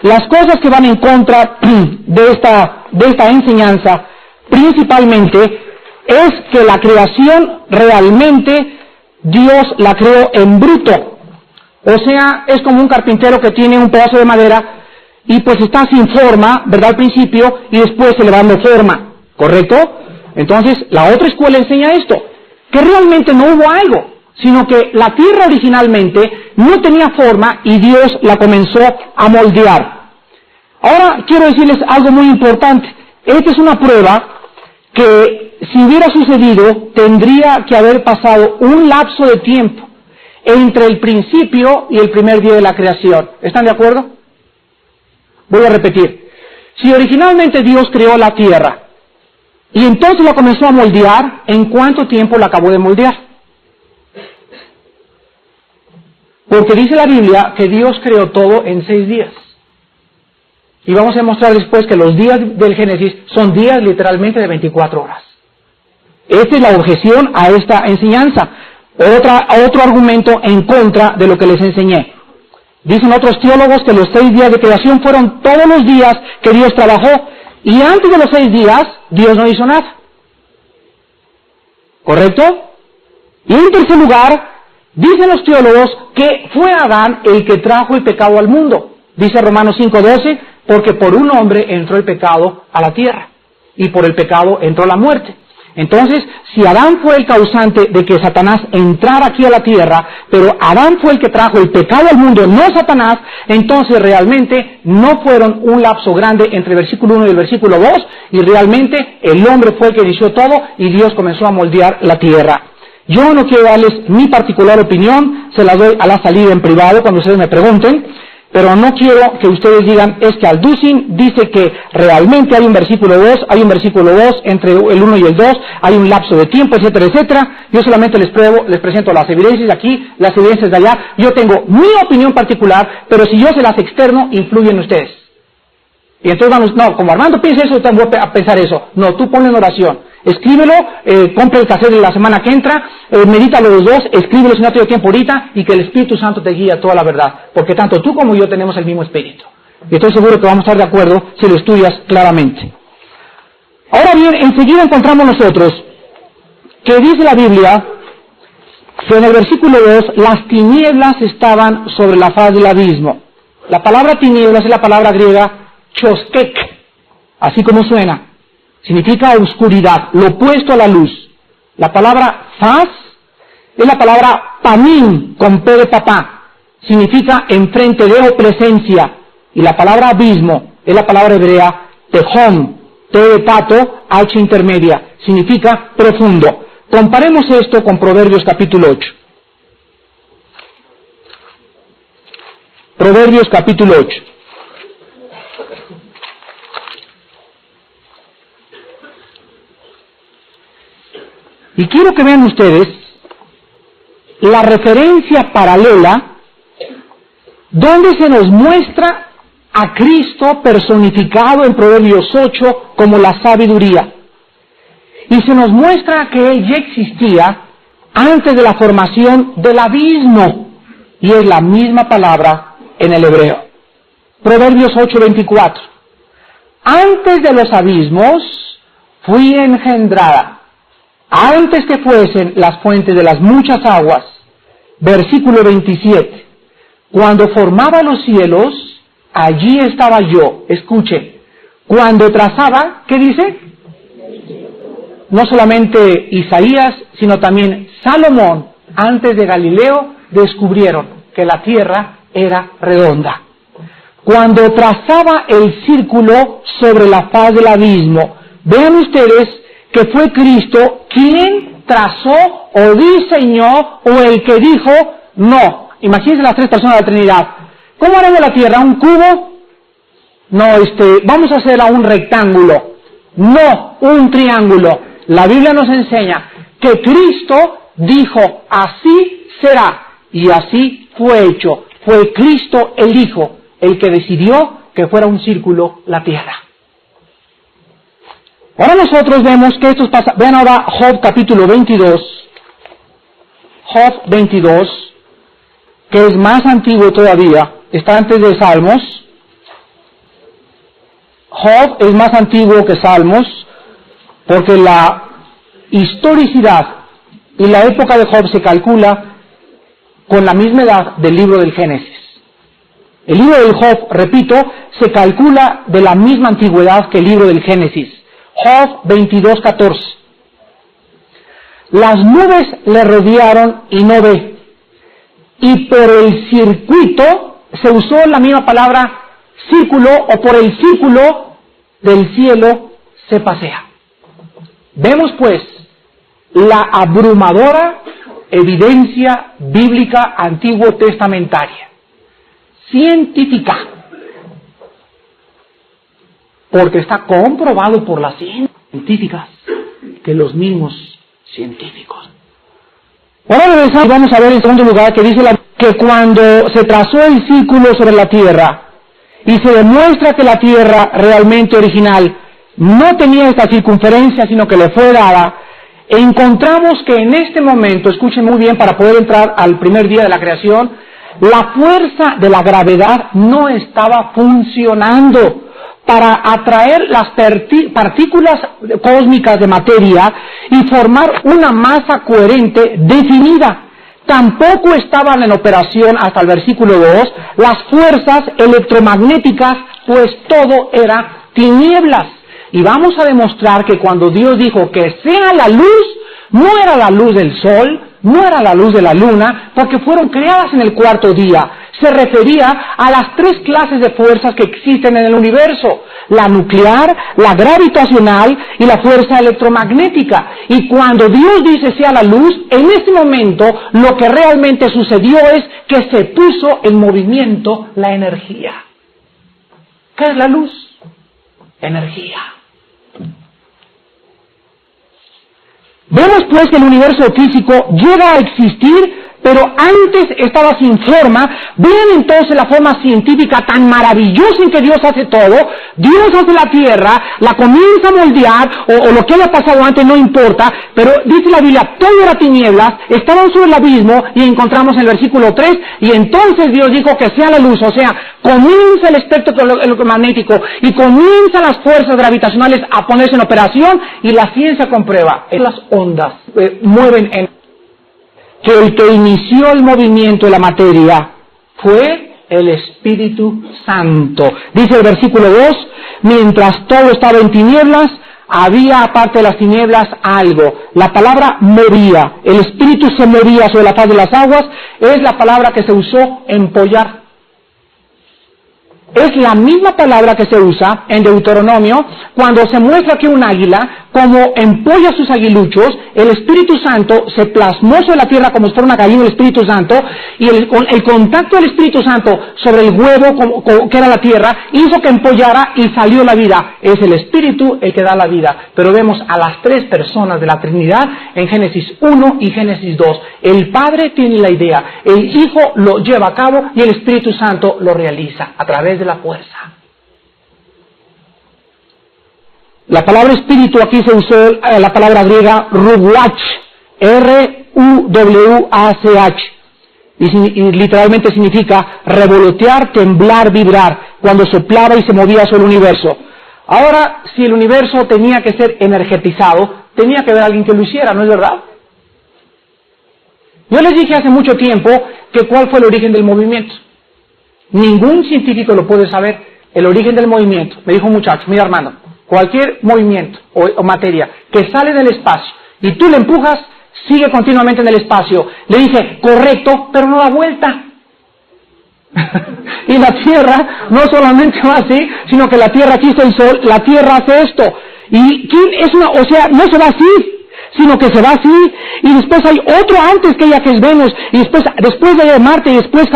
las cosas que van en contra de esta enseñanza principalmente es que la creación realmente Dios la creó en bruto. O sea, es como un carpintero que tiene un pedazo de madera y pues está sin forma, ¿verdad? Al principio, y después se le va dando forma, ¿correcto? Entonces, la otra escuela enseña esto, que realmente no hubo algo, sino que la tierra originalmente no tenía forma y Dios la comenzó a moldear. Ahora, quiero decirles algo muy importante. Esta es una prueba que, si hubiera sucedido, tendría que haber pasado un lapso de tiempo entre el principio y el primer día de la creación. ¿Están de acuerdo? Voy a repetir. Si originalmente Dios creó la tierra y entonces la comenzó a moldear, ¿en cuánto tiempo la acabó de moldear? Porque dice la Biblia que Dios creó todo en 6 días. Y vamos a demostrar después que los días del Génesis son días literalmente de 24 horas. Esta es la objeción a esta enseñanza. Otro argumento en contra de lo que les enseñé. Dicen otros teólogos que los 6 días de creación fueron todos los días que Dios trabajó, y antes de los 6 días, Dios no hizo nada. ¿Correcto? Y en tercer lugar, dicen los teólogos que fue Adán el que trajo el pecado al mundo. Dice Romanos 5:12, porque por un hombre entró el pecado a la tierra, y por el pecado entró la muerte. Entonces, si Adán fue el causante de que Satanás entrara aquí a la tierra, pero Adán fue el que trajo el pecado al mundo, no Satanás, entonces realmente no fueron un lapso grande entre el versículo 1 y el versículo 2, y realmente el hombre fue el que inició todo, y Dios comenzó a moldear la tierra. Yo no quiero darles mi particular opinión, se la doy a la salida en privado cuando ustedes me pregunten, pero no quiero que ustedes digan, es que Alducin dice que realmente hay un versículo 2, entre el 1 y el 2, hay un lapso de tiempo, etcétera, etcétera. Yo solamente les presento las evidencias de aquí, las evidencias de allá. Yo tengo mi opinión particular, pero si yo se las externo, influyen ustedes. Y entonces vamos, no, como Armando piensa eso, yo también voy a pensar eso. No, tú ponlo en oración. Escríbelo, compra el cassette de la semana que entra, medítalo los dos, escríbelo si no tienes tiempo ahorita, y que el Espíritu Santo te guíe a toda la verdad, porque tanto tú como yo tenemos el mismo Espíritu. Y estoy seguro que vamos a estar de acuerdo si lo estudias claramente. Ahora bien, enseguida encontramos nosotros que dice la Biblia que en el versículo 2, las tinieblas estaban sobre la faz del abismo. La palabra tinieblas es la palabra griega choskek, así como suena. Significa oscuridad, lo opuesto a la luz. La palabra faz es la palabra panim, con P de papá. Significa enfrente de o presencia. Y la palabra abismo es la palabra hebrea tehom, T de pato, H intermedia. Significa profundo. Comparemos esto con Proverbios capítulo 8. Proverbios capítulo 8. Y quiero que vean ustedes la referencia paralela donde se nos muestra a Cristo personificado en Proverbios 8 como la sabiduría. Y se nos muestra que Él ya existía antes de la formación del abismo. Y es la misma palabra en el hebreo. Proverbios 8:24. Antes de los abismos fui engendrada, antes que fuesen las fuentes de las muchas aguas. Versículo 27. Cuando formaba los cielos, allí estaba yo. Escuchen, cuando trazaba, ¿qué dice? No solamente Isaías, sino también Salomón, antes de Galileo, descubrieron que la tierra era redonda. Cuando trazaba el círculo sobre la faz del abismo, vean ustedes que fue Cristo quien trazó o diseñó o el que dijo no. Imagínense las tres personas de la Trinidad. ¿Cómo haremos la tierra? ¿Un cubo? No, vamos a hacerla un rectángulo. No, un triángulo. La Biblia nos enseña que Cristo dijo, así será, y así fue hecho. Fue Cristo el Hijo el que decidió que fuera un círculo la tierra. Ahora nosotros vemos que esto pasa. Vean ahora Job capítulo 22. Job 22, que es más antiguo todavía, está antes de Salmos. Job es más antiguo que Salmos, porque la historicidad y la época de Job se calcula con la misma edad del libro del Génesis. El libro del Job, repito, se calcula de la misma antigüedad que el libro del Génesis. Job 22:14. Las nubes le rodearon y no ve. Y por el circuito, se usó la misma palabra círculo, o por el círculo del cielo se pasea. Vemos pues la abrumadora evidencia bíblica antiguo testamentaria, científica, porque está comprobado por las científicas que los mismos científicos. Ahora regresamos y vamos a ver en segundo lugar que dice que cuando se trazó el círculo sobre la tierra y se demuestra que la tierra realmente original no tenía esta circunferencia, sino que le fue dada, encontramos que en este momento, escuchen muy bien para poder entrar al primer día de la creación, la fuerza de la gravedad no estaba funcionando para atraer las partículas cósmicas de materia y formar una masa coherente definida. Tampoco estaban en operación hasta el versículo 2 las fuerzas electromagnéticas, pues todo era tinieblas. Y vamos a demostrar que cuando Dios dijo que sea la luz, no era la luz del sol, no era la luz de la luna, porque fueron creadas en el cuarto día. Se refería a las tres clases de fuerzas que existen en el universo: la nuclear, la gravitacional y la fuerza electromagnética. Y cuando Dios dice sea la luz, en este momento lo que realmente sucedió es que se puso en movimiento la energía. ¿Qué es la luz? Energía. Vemos pues que el universo físico llega a existir, pero antes estaba sin forma. Vean entonces la forma científica tan maravillosa en que Dios hace todo. Dios hace la tierra, la comienza a moldear, o lo que haya pasado antes no importa, pero dice la Biblia, todo era tinieblas, estaban sobre el abismo, y encontramos en el versículo 3, y entonces Dios dijo que sea la luz, o sea, comienza el espectro electromagnético, y comienzan las fuerzas gravitacionales a ponerse en operación, y la ciencia comprueba, las ondas mueven en... que el que inició el movimiento de la materia fue el Espíritu Santo. Dice el versículo 2, mientras todo estaba en tinieblas, había aparte de las tinieblas algo. La palabra movía, el Espíritu se movía sobre la faz de las aguas, es la palabra que se usó en pollar. Es la misma palabra que se usa en Deuteronomio cuando se muestra que un águila como empolla sus aguiluchos, el Espíritu Santo se plasmó sobre la tierra como si fuera una gallina del Espíritu Santo, y el contacto del Espíritu Santo sobre el huevo que era la tierra, hizo que empollara y salió la vida. Es el Espíritu el que da la vida. Pero vemos a las tres personas de la Trinidad en Génesis 1 y Génesis 2. El Padre tiene la idea, el Hijo lo lleva a cabo y el Espíritu Santo lo realiza a través de la fuerza. La palabra espíritu aquí se usó la palabra griega ruwach, R-U-W-A-C-H, y literalmente significa revolotear, temblar, vibrar, cuando soplaba y se movía sobre el universo. Ahora, si el universo tenía que ser energetizado, tenía que haber alguien que lo hiciera, ¿no es verdad? Yo les dije hace mucho tiempo que cuál fue el origen del movimiento. Ningún científico lo puede saber, el origen del movimiento. Me dijo un muchacho, mira hermano, cualquier movimiento o materia que sale del espacio y tú le empujas, sigue continuamente en el espacio. Le dije, correcto, pero no da vuelta. Y la Tierra no solamente va así, sino que la Tierra, aquí está el Sol, la Tierra hace esto. Y no se va así, sino que se va así, y después hay otro antes que ella, que es Venus, y después de ella Marte, y después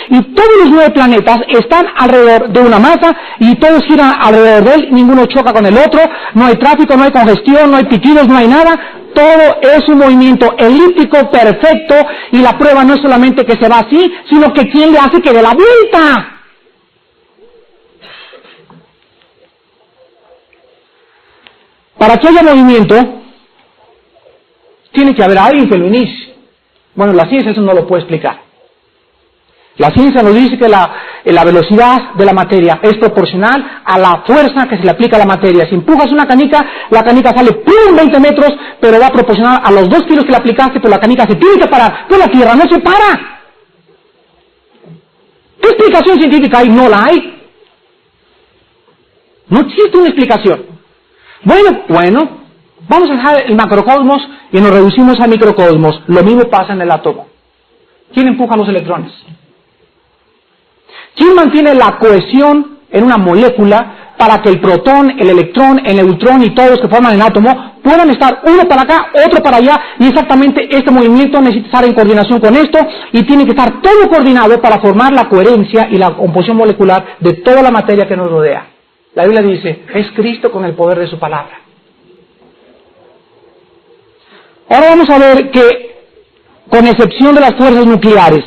y todos los 9 planetas están alrededor de una masa, y todos giran alrededor de él, ninguno choca con el otro, no hay tráfico, no hay congestión, no hay pitidos, no hay nada, todo es un movimiento elíptico perfecto, y la prueba no es solamente que se va así, sino que ¿quién le hace que dé la vuelta? Para que haya movimiento, tiene que haber alguien que lo inicie. Bueno, la ciencia eso no lo puede explicar. La ciencia nos dice que la velocidad de la materia es proporcional a la fuerza que se le aplica a la materia. Si empujas una canica, la canica sale ¡pum! 20 metros, pero va proporcional a los 2 kilos que le aplicaste, pero la canica se tiene que parar. Pero la Tierra no se para. ¿Qué explicación científica hay? No la hay. No existe una explicación. Bueno, vamos a dejar el macrocosmos y nos reducimos al microcosmos. Lo mismo pasa en el átomo. ¿Quién empuja los electrones? ¿Quién mantiene la cohesión en una molécula para que el protón, el electrón, el neutrón y todos los que forman el átomo puedan estar uno para acá, otro para allá? Y exactamente este movimiento necesita estar en coordinación con esto y tiene que estar todo coordinado para formar la coherencia y la composición molecular de toda la materia que nos rodea. La Biblia dice, es Cristo con el poder de su palabra. Ahora vamos a ver que, con excepción de las fuerzas nucleares,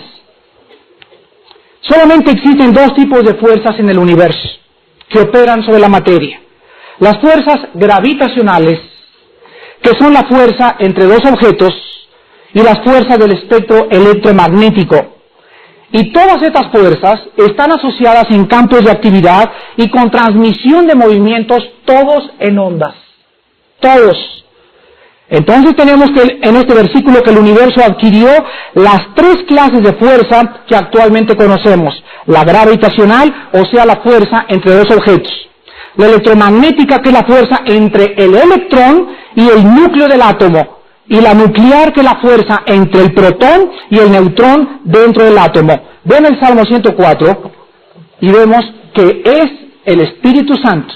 solamente existen 2 tipos de fuerzas en el universo que operan sobre la materia. Las fuerzas gravitacionales, que son la fuerza entre 2 objetos, y las fuerzas del espectro electromagnético. Y todas estas fuerzas están asociadas en campos de actividad y con transmisión de movimientos, todos en ondas. Todos. Entonces tenemos que en este versículo que el universo adquirió las 3 clases de fuerza que actualmente conocemos. La gravitacional, o sea, la fuerza entre 2 objetos. La electromagnética, que es la fuerza entre el electrón y el núcleo del átomo. Y la nuclear, que es la fuerza entre el protón y el neutrón dentro del átomo. Ven el Salmo 104 y vemos que es el Espíritu Santo,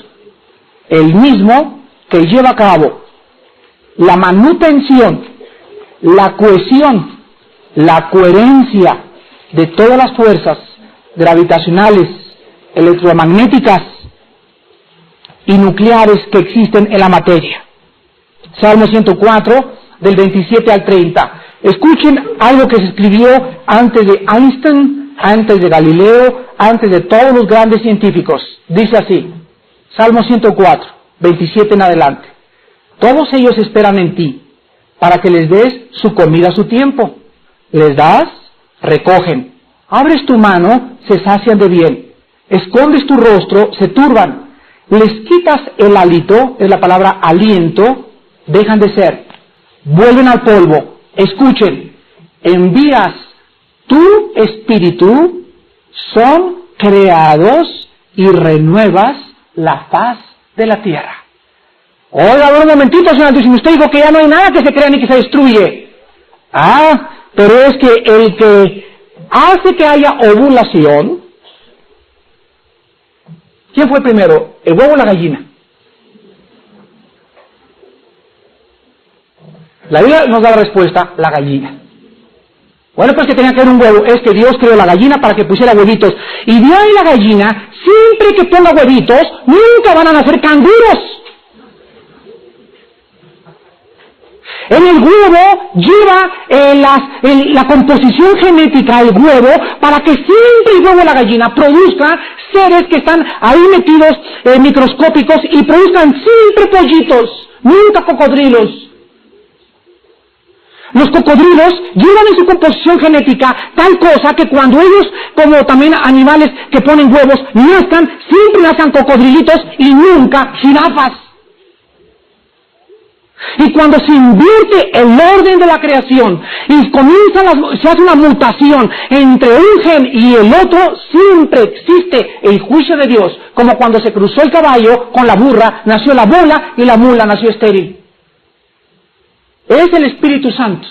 el mismo que lleva a cabo la manutención, la cohesión, la coherencia de todas las fuerzas gravitacionales, electromagnéticas y nucleares que existen en la materia. Salmo 104, del 27 al 30. Escuchen algo que se escribió antes de Einstein, antes de Galileo, antes de todos los grandes científicos. Dice así, Salmo 104, 27 en adelante. Todos ellos esperan en ti, para que les des su comida a su tiempo. Les das, recogen. Abres tu mano, se sacian de bien. Escondes tu rostro, se turban. Les quitas el hálito, es la palabra aliento, dejan de ser. Vuelven al polvo. Escuchen. Envías tu espíritu, son creados y renuevas la faz de la tierra. Oiga, un momentito, señor, si usted dijo que ya no hay nada que se crea ni que se destruye. Pero es que el que hace que haya ovulación, ¿quién fue primero, el huevo o la gallina? La Biblia nos da la respuesta, la gallina. Bueno, pues que tenía que haber un huevo, es que Dios creó la gallina para que pusiera huevitos. Y de ahí la gallina, siempre que ponga huevitos, nunca van a nacer canguros. En el huevo lleva la composición genética del huevo para que siempre el huevo de la gallina produzca seres que están ahí metidos microscópicos y produzcan siempre pollitos, nunca cocodrilos. Los cocodrilos llevan en su composición genética tal cosa que cuando ellos, como también animales que ponen huevos, nazcan, siempre nazcan cocodrilitos y nunca jirafas. Y cuando se invierte el orden de la creación y se hace una mutación entre un gen y el otro, siempre existe el juicio de Dios, como cuando se cruzó el caballo con la burra, nació la bola y la mula nació estéril. Es el Espíritu Santo,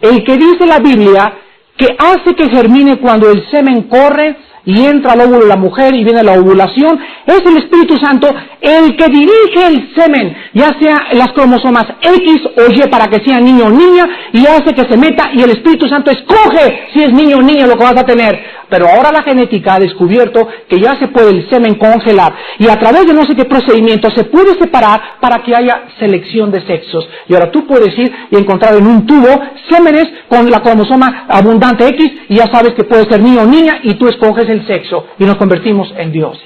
el que dice la Biblia que hace que germine cuando el semen corre y entra al óvulo de la mujer y viene la ovulación. Es el Espíritu Santo el que dirige el semen, ya sea las cromosomas X o Y para que sea niño o niña, y hace que se meta, y el Espíritu Santo escoge si es niño o niña lo que vas a tener. Pero ahora la genética ha descubierto que ya se puede el semen congelar, y a través de no sé qué procedimiento se puede separar para que haya selección de sexos. Y ahora tú puedes ir y encontrar en un tubo sémenes con la cromosoma abundante X, y ya sabes que puede ser niño o niña, y tú escoges el sexo, y nos convertimos en dioses.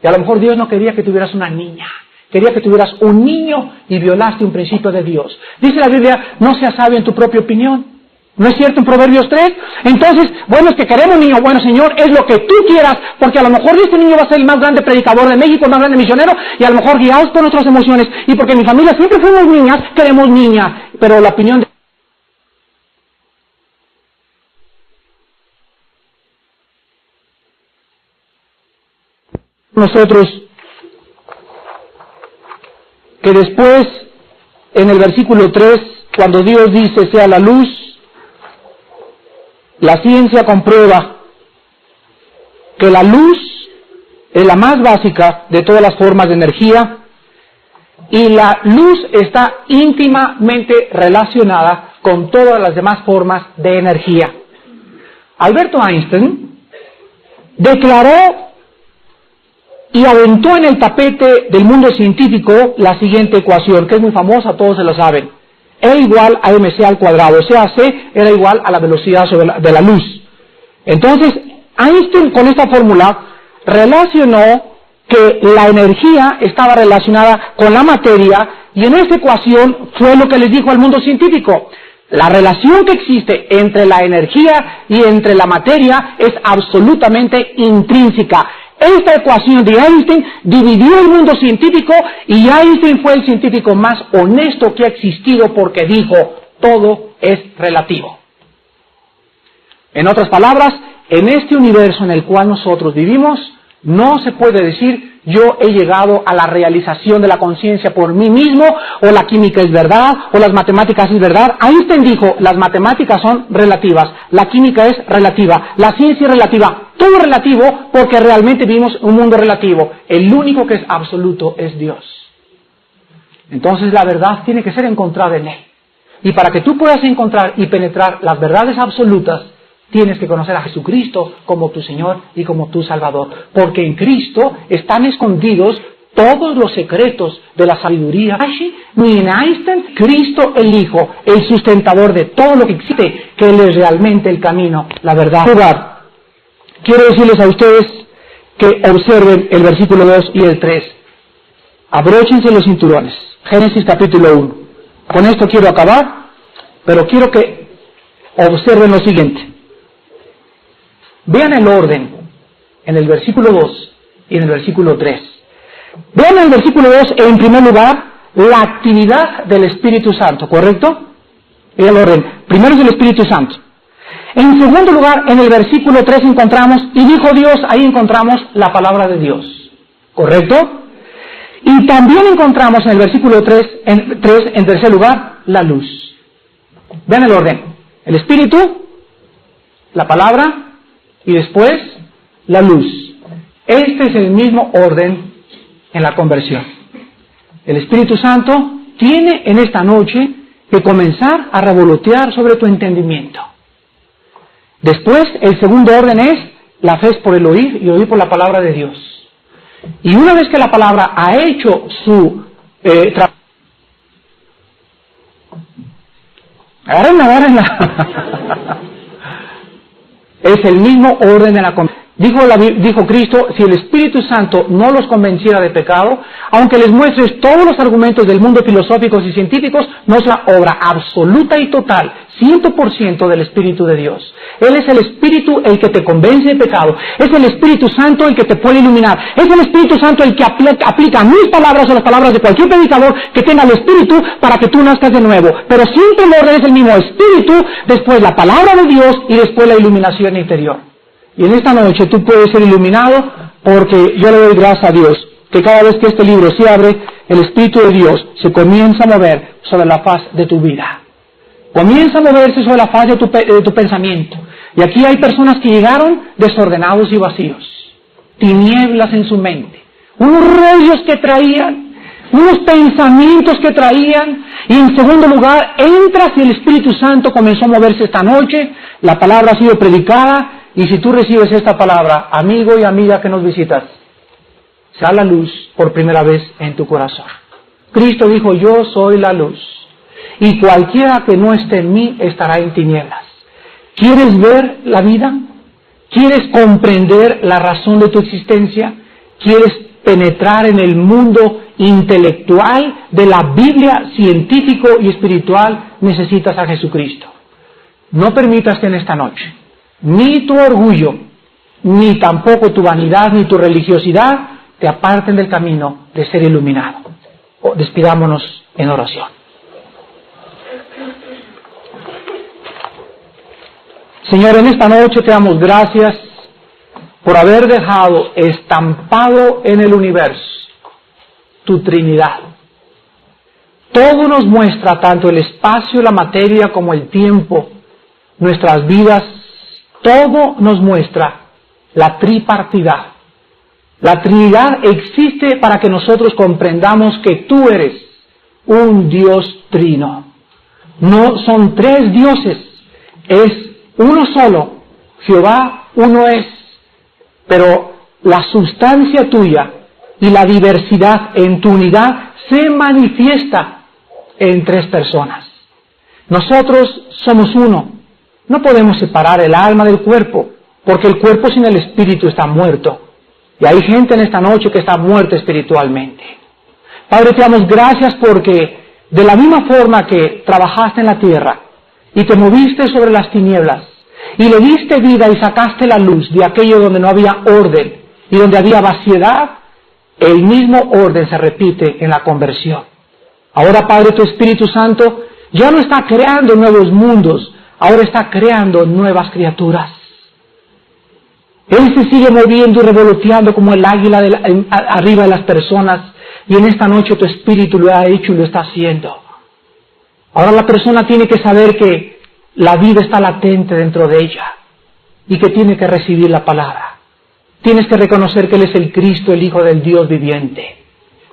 Y a lo mejor Dios no quería que tuvieras una niña, quería que tuvieras un niño, y violaste un principio de Dios. Dice la Biblia, no seas sabio en tu propia opinión. ¿No es cierto en Proverbios 3? Entonces, bueno, es que queremos un niño. Bueno, Señor, es lo que tú quieras, porque a lo mejor este niño va a ser el más grande predicador de México, el más grande misionero, y a lo mejor guiados por nuestras emociones, y porque en mi familia siempre fuimos niñas, queremos niña. Pero la opinión de nosotros, que después, en el versículo 3, cuando Dios dice sea la luz, la ciencia comprueba que la luz es la más básica de todas las formas de energía, y la luz está íntimamente relacionada con todas las demás formas de energía. Alberto Einstein declaró y aventó en el tapete del mundo científico la siguiente ecuación, que es muy famosa, todos se lo saben. E igual a mc al cuadrado, o sea, c era igual a la velocidad de la luz. Entonces, Einstein con esta fórmula relacionó que la energía estaba relacionada con la materia, y en esta ecuación fue lo que les dijo al mundo científico. La relación que existe entre la energía y entre la materia es absolutamente intrínseca. Esta ecuación de Einstein dividió el mundo científico, y Einstein fue el científico más honesto que ha existido, porque dijo, todo es relativo. En otras palabras, en este universo en el cual nosotros vivimos, no se puede decir, yo he llegado a la realización de la conciencia por mí mismo, o la química es verdad, o las matemáticas es verdad. Einstein dijo, las matemáticas son relativas, la química es relativa, la ciencia es relativa, todo es relativo, porque realmente vivimos un mundo relativo. El único que es absoluto es Dios. Entonces la verdad tiene que ser encontrada en Él. Y para que tú puedas encontrar y penetrar las verdades absolutas, tienes que conocer a Jesucristo como tu Señor y como tu Salvador. Porque en Cristo están escondidos todos los secretos de la sabiduría. Ni en Einstein, Cristo el Hijo, el sustentador de todo lo que existe, que Él es realmente el camino, la verdad. Quiero decirles a ustedes que observen el versículo 2 y el 3. Abróchense los cinturones. Génesis capítulo 1. Con esto quiero acabar, pero quiero que observen lo siguiente. Vean el orden en el versículo 2 y en el versículo 3. Vean en el versículo 2, en primer lugar, la actividad del Espíritu Santo, ¿correcto? Vean el orden. Primero es el Espíritu Santo. En segundo lugar, en el versículo 3 encontramos, y dijo Dios, ahí encontramos la palabra de Dios, ¿correcto? Y también encontramos en el versículo 3, en tercer lugar, la luz. Vean el orden. El Espíritu, la palabra, y después la luz. Este es el mismo orden en la conversión. El Espíritu Santo tiene en esta noche que comenzar a revolotear sobre tu entendimiento. Después, el segundo orden es, la fe es por el oír y oír por la palabra de Dios. Y una vez que la palabra ha hecho su trabajo, agárrenla. Es el mismo orden de la conversión. Dijo Cristo, si el Espíritu Santo no los convenciera de pecado, aunque les muestres todos los argumentos del mundo filosóficos y científicos, no es la obra absoluta y total, 100% del Espíritu de Dios. Él es el Espíritu el que te convence de pecado. Es el Espíritu Santo el que te puede iluminar. Es el Espíritu Santo el que aplica mis palabras o las palabras de cualquier predicador que tenga el Espíritu para que tú nazcas de nuevo. Pero siempre el orden es el mismo Espíritu, después la palabra de Dios y después la iluminación interior. Y en esta noche tú puedes ser iluminado porque yo le doy gracias a Dios que cada vez que este libro se abre, el Espíritu de Dios se comienza a mover sobre la faz de tu vida. Comienza a moverse sobre la faz de tu pensamiento. Y aquí hay personas que llegaron desordenados y vacíos, tinieblas en su mente, unos rollos que traían, unos pensamientos que traían, y en segundo lugar, entras y el Espíritu Santo comenzó a moverse esta noche, la palabra ha sido predicada, y si tú recibes esta palabra, amigo y amiga que nos visitas, sea la luz por primera vez en tu corazón. Cristo dijo, yo soy la luz, y cualquiera que no esté en mí estará en tinieblas. ¿Quieres ver la vida? ¿Quieres comprender la razón de tu existencia? ¿Quieres penetrar en el mundo intelectual de la Biblia, científico y espiritual? Necesitas a Jesucristo. No permitas que en esta noche ni tu orgullo, ni tampoco tu vanidad, ni tu religiosidad te aparten del camino de ser iluminado. Despidámonos en oración. Señor, en esta noche te damos gracias por haber dejado estampado en el universo tu Trinidad. Todo nos muestra, tanto el espacio, la materia, como el tiempo, nuestras vidas. Todo nos muestra la tripartidad. La Trinidad existe para que nosotros comprendamos que tú eres un Dios trino. No son tres dioses, es uno solo. Jehová uno es, pero la sustancia tuya y la diversidad en tu unidad se manifiesta en tres personas. Nosotros somos uno. No podemos separar el alma del cuerpo, porque el cuerpo sin el espíritu está muerto. Y hay gente en esta noche que está muerta espiritualmente. Padre, te damos gracias porque de la misma forma que trabajaste en la tierra y te moviste sobre las tinieblas y le diste vida y sacaste la luz de aquello donde no había orden y donde había vaciedad, el mismo orden se repite en la conversión. Ahora, Padre, tu Espíritu Santo ya no está creando nuevos mundos, ahora está creando nuevas criaturas. Él se sigue moviendo y revoloteando como el águila arriba de las personas, y en esta noche tu Espíritu lo ha hecho y lo está haciendo. Ahora la persona tiene que saber que la vida está latente dentro de ella y que tiene que recibir la palabra. Tienes que reconocer que Él es el Cristo, el Hijo del Dios viviente,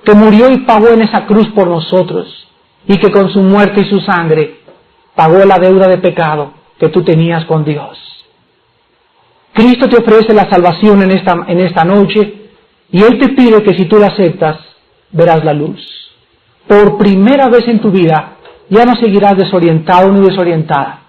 que murió y pagó en esa cruz por nosotros, y que con su muerte y su sangre pagó la deuda de pecado que tú tenías con Dios. Cristo te ofrece la salvación en esta noche, y Él te pide que si tú la aceptas, verás la luz. Por primera vez en tu vida, ya no seguirás desorientado ni desorientada.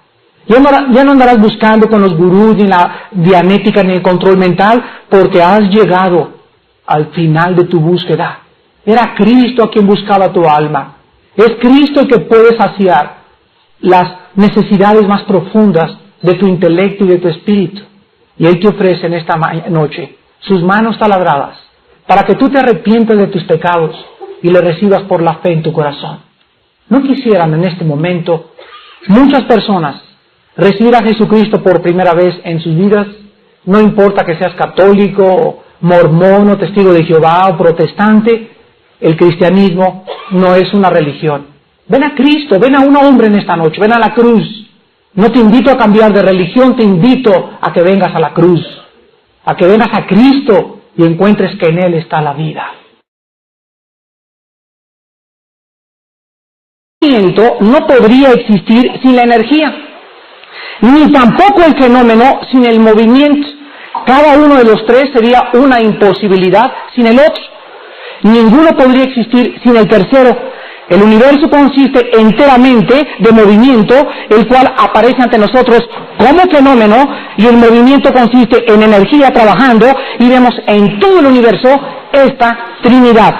Ya no andarás buscando con los gurús, ni la dianética, ni el control mental, porque has llegado al final de tu búsqueda. Era Cristo a quien buscaba tu alma. Es Cristo el que puede saciar las necesidades más profundas de tu intelecto y de tu espíritu. Y Él te ofrece en esta noche sus manos taladradas para que tú te arrepientas de tus pecados y le recibas por la fe en tu corazón. ¿No quisieran en este momento muchas personas recibir a Jesucristo por primera vez en sus vidas? No importa que seas católico, mormón, o testigo de Jehová, o protestante, el cristianismo no es una religión. Ven a Cristo, ven a un hombre en esta noche, ven a la cruz. No te invito a cambiar de religión, te invito a que vengas a la cruz, a que vengas a Cristo y encuentres que en Él está la vida. movimiento no podría existir sin la energía, ni tampoco el fenómeno sin el movimiento. Cada uno de los tres sería una imposibilidad sin el otro. Ninguno podría existir sin el tercero. El universo consiste enteramente de movimiento, el cual aparece ante nosotros como fenómeno, y el movimiento consiste en energía trabajando, y vemos en todo el universo esta Trinidad.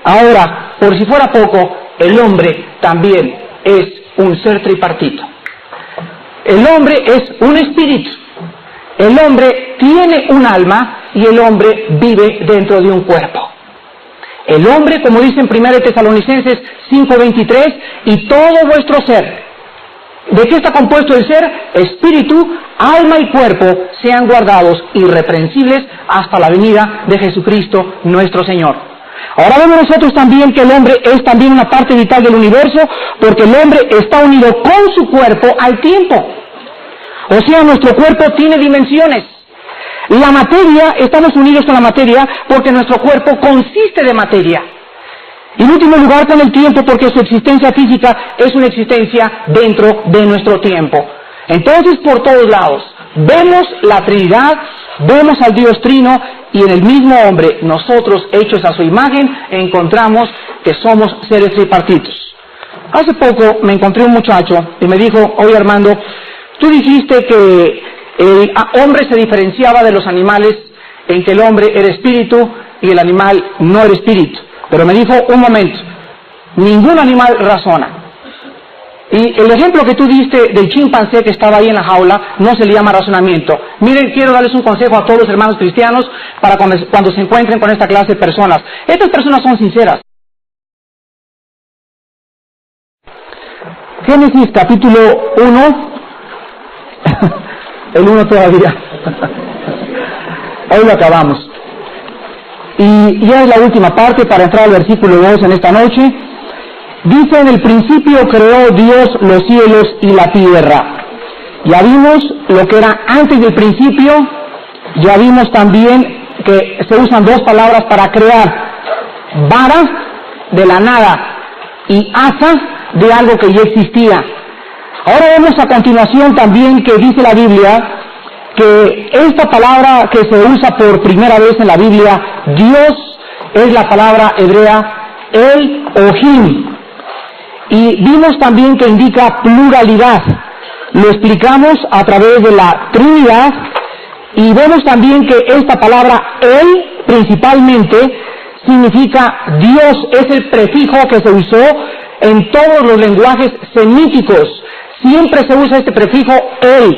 Ahora, por si fuera poco, el hombre también es un ser tripartito. El hombre es un espíritu. El hombre tiene un alma y el hombre vive dentro de un cuerpo. El hombre, como dice en 1 Tesalonicenses 5:23, y todo vuestro ser. ¿De qué está compuesto el ser? Espíritu, alma y cuerpo sean guardados irreprensibles hasta la venida de Jesucristo nuestro Señor. Ahora vemos nosotros también que el hombre es también una parte vital del universo, porque el hombre está unido con su cuerpo al tiempo. O sea, nuestro cuerpo tiene dimensiones. La materia, estamos unidos con la materia porque nuestro cuerpo consiste de materia. Y en último lugar con el tiempo, porque su existencia física es una existencia dentro de nuestro tiempo. Entonces, por todos lados, vemos la Trinidad, vemos al Dios Trino, y en el mismo hombre, nosotros hechos a su imagen, encontramos que somos seres tripartitos. Hace poco me encontré un muchacho y me dijo: oye Armando, tú dijiste que el hombre se diferenciaba de los animales en que el hombre era espíritu y el animal no era espíritu. Pero me dijo: un momento, ningún animal razona. Y el ejemplo que tú diste del chimpancé que estaba ahí en la jaula no se le llama razonamiento. Miren, quiero darles un consejo a todos los hermanos cristianos para cuando se encuentren con esta clase de personas. Estas personas son sinceras. Génesis capítulo 1, el 1 todavía, hoy lo acabamos. Y ya es la última parte para entrar al versículo 2 en esta noche. Dice: en el principio creó Dios los cielos y la tierra. Ya vimos lo que era antes del principio, ya vimos también que se usan dos palabras para crear: vara, de la nada, y asa, de algo que ya existía. Ahora vemos a continuación también que dice la Biblia que esta palabra que se usa por primera vez en la Biblia, Dios, es la palabra hebrea Elohim. Y vimos también que indica pluralidad. Lo explicamos a través de la Trinidad, y vemos también que esta palabra El principalmente significa Dios. Es el prefijo que se usó en todos los lenguajes semíticos. Siempre se usa este prefijo El.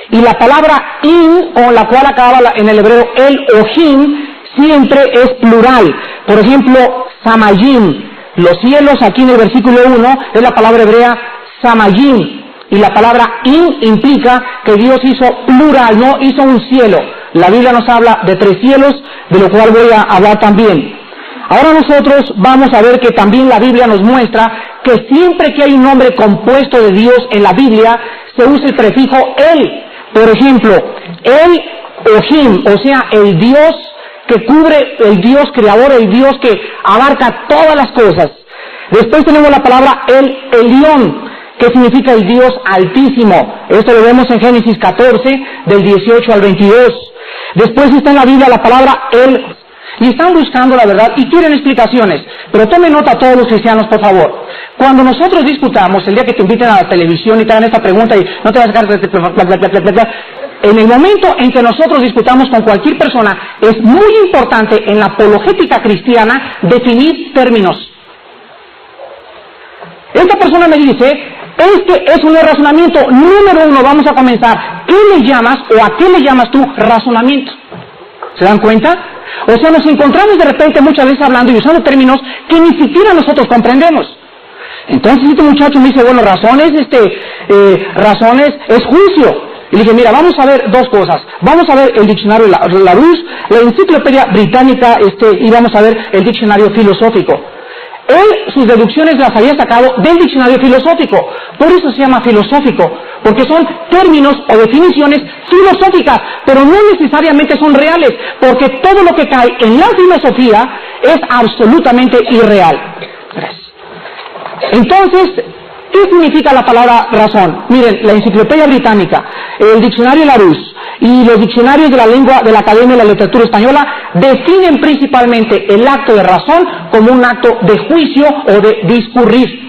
Y la palabra In, con la cual acaba en el hebreo Elohim, siempre es plural. Por ejemplo, Samayim. Los cielos, aquí en el versículo 1, es la palabra hebrea Samayim. Y la palabra In implica que Dios hizo plural, no hizo un cielo. La Biblia nos habla de 3 cielos, de lo cual voy a hablar también. Ahora nosotros vamos a ver que también la Biblia nos muestra que siempre que hay un nombre compuesto de Dios en la Biblia, se usa el prefijo El. Por ejemplo, Elohim, o sea, el Dios que cubre, el Dios creador, el Dios que abarca todas las cosas. Después tenemos la palabra El Elión, que significa el Dios altísimo. Esto lo vemos en Génesis 14, del 18 al 22. Después está en la Biblia la palabra El. Y están buscando la verdad y quieren explicaciones. Pero tomen nota a todos los cristianos, por favor. Cuando nosotros discutamos, el día que te inviten a la televisión y te hagan esta pregunta y no te vas a sacar... En el momento en que nosotros discutamos con cualquier persona, es muy importante en la apologética cristiana definir términos. Esta persona me dice: es que es un razonamiento. Número 1, vamos a comenzar. ¿Qué le llamas o a qué le llamas tú razonamiento? ¿Se dan cuenta? O sea, nos encontramos de repente muchas veces hablando y usando términos que ni siquiera nosotros comprendemos. Entonces este muchacho me dice: bueno, razones es juicio. Y le dije: mira, vamos a ver dos cosas. Vamos a ver el diccionario Larousse, la enciclopedia británica, y vamos a ver el diccionario filosófico. Él sus deducciones las había sacado del diccionario filosófico. Por eso se llama filosófico, porque son términos o definiciones filosóficas, pero no necesariamente son reales, porque todo lo que cae en la filosofía es absolutamente irreal. Entonces, ¿qué significa la palabra razón? Miren, la Enciclopedia Británica, el Diccionario Larousse y los diccionarios de la lengua de la Academia de la Literatura Española definen principalmente el acto de razón como un acto de juicio o de discurrir.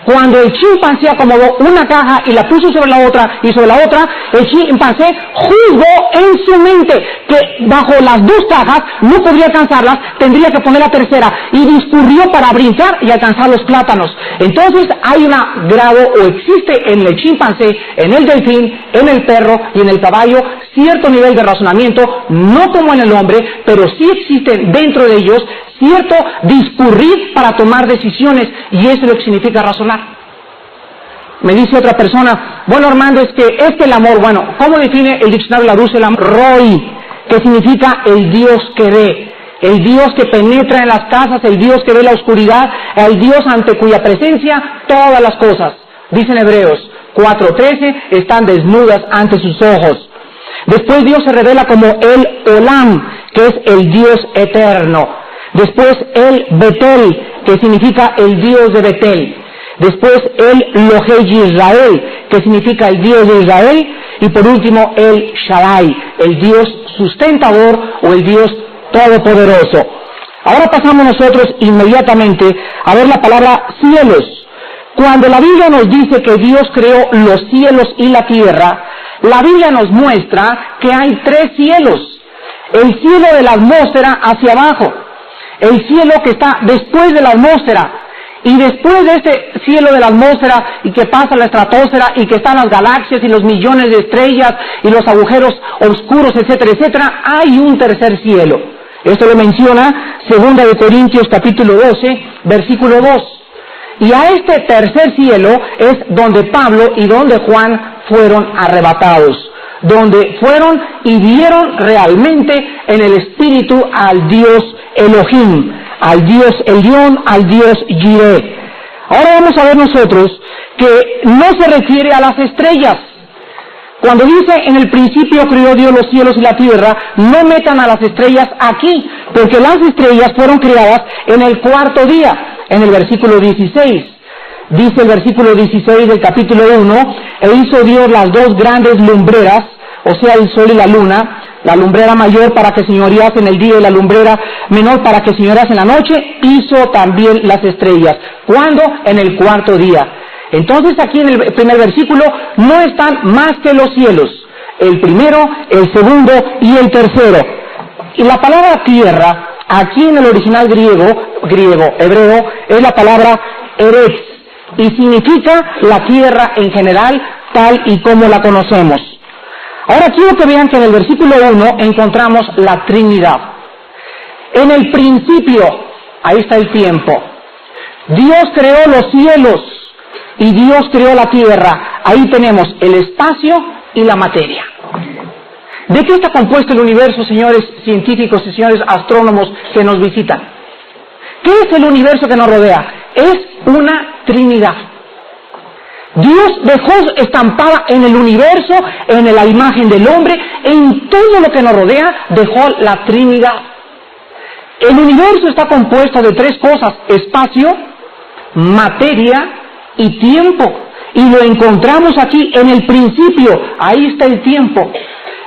Cuando el chimpancé acomodó una caja y la puso sobre la otra y sobre la otra, el chimpancé juzgó en su mente que bajo las dos cajas no podría alcanzarlas, tendría que poner la tercera y discurrió para brincar y alcanzar los plátanos. Entonces hay un grado o existe en el chimpancé, en el delfín, en el perro y en el caballo cierto nivel de razonamiento, no como en el hombre, pero sí existe dentro de ellos cierto discurrir para tomar decisiones, y eso es lo que significa razonar. Me dice otra persona, bueno, Armando, es que el amor, bueno, ¿cómo define el diccionario Larousse el amor? Roi, que significa el Dios que ve, el Dios que penetra en las casas, el Dios que ve la oscuridad, el Dios ante cuya presencia todas las cosas, dicen Hebreos 4:13, están desnudas ante sus ojos. Después Dios se revela como el Olam, que es el Dios eterno. Después el Betel, que significa el Dios de Betel. Después el Elohei Israel, que significa el Dios de Israel. Y por último el Shaddai, el Dios sustentador o el Dios todopoderoso. Ahora pasamos nosotros inmediatamente a ver la palabra cielos. Cuando la Biblia nos dice que Dios creó los cielos y la tierra, la Biblia nos muestra que hay tres cielos. El cielo de la atmósfera hacia abajo, el cielo que está después de la atmósfera, y después de este cielo de la atmósfera y que pasa la estratosfera y que están las galaxias y los millones de estrellas y los agujeros oscuros, etcétera, etcétera, hay un tercer cielo. Esto lo menciona 2 de Corintios capítulo 12, versículo 2. Y a este tercer cielo es donde Pablo y donde Juan fueron arrebatados, donde fueron y vieron realmente en el Espíritu al Dios Elohim, al Dios Elión, al Dios Jireh. Ahora vamos a ver nosotros que no se refiere a las estrellas. Cuando dice en el principio creó Dios los cielos y la tierra, no metan a las estrellas aquí, porque las estrellas fueron creadas en el cuarto día, en el versículo 16. Dice el versículo 16 del capítulo 1, e hizo Dios las dos grandes lumbreras, o sea el sol y la luna, la lumbrera mayor para que señorease en el día y la lumbrera menor para que señorease en la noche, hizo también las estrellas. ¿Cuándo? En el cuarto día. Entonces aquí en el primer versículo no están más que los cielos, el primero, el segundo y el tercero. Y la palabra tierra, aquí en el original hebreo, es la palabra eretz, y significa la tierra en general, tal y como la conocemos. Ahora quiero que vean que en el versículo 1 encontramos la Trinidad. En el principio, ahí está el tiempo. Dios creó los cielos y Dios creó la tierra. Ahí tenemos el espacio y la materia. ¿De qué está compuesto el universo, señores científicos y señores astrónomos que nos visitan? ¿Qué es el universo que nos rodea? Es una Trinidad. Dios dejó estampada en el universo, en la imagen del hombre, en todo lo que nos rodea, dejó la Trinidad. El universo está compuesto de tres cosas: espacio, materia y tiempo. Y lo encontramos aquí en el principio, ahí está el tiempo.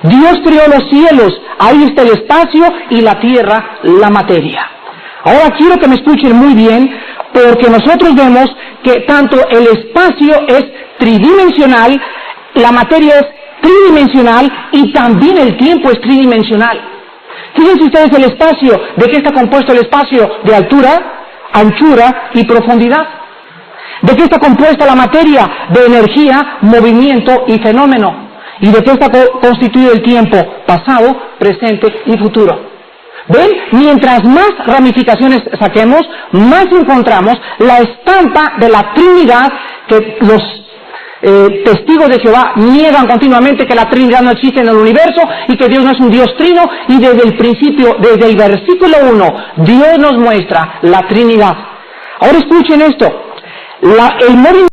Dios creó los cielos, ahí está el espacio, y la tierra, la materia. Ahora quiero que me escuchen muy bien, porque nosotros vemos que tanto el espacio es tridimensional, la materia es tridimensional y también el tiempo es tridimensional. Fíjense ustedes el espacio, ¿de qué está compuesto el espacio? De altura, anchura y profundidad. ¿De qué está compuesta la materia? De energía, movimiento y fenómeno. ¿Y de qué está constituido el tiempo? Pasado, presente y futuro. ¿Ven? Mientras más ramificaciones saquemos, más encontramos la estampa de la Trinidad, que los testigos de Jehová niegan continuamente que la Trinidad no existe en el universo y que Dios no es un Dios trino, y desde el principio, desde el versículo 1, Dios nos muestra la Trinidad. Ahora escuchen esto, el movimiento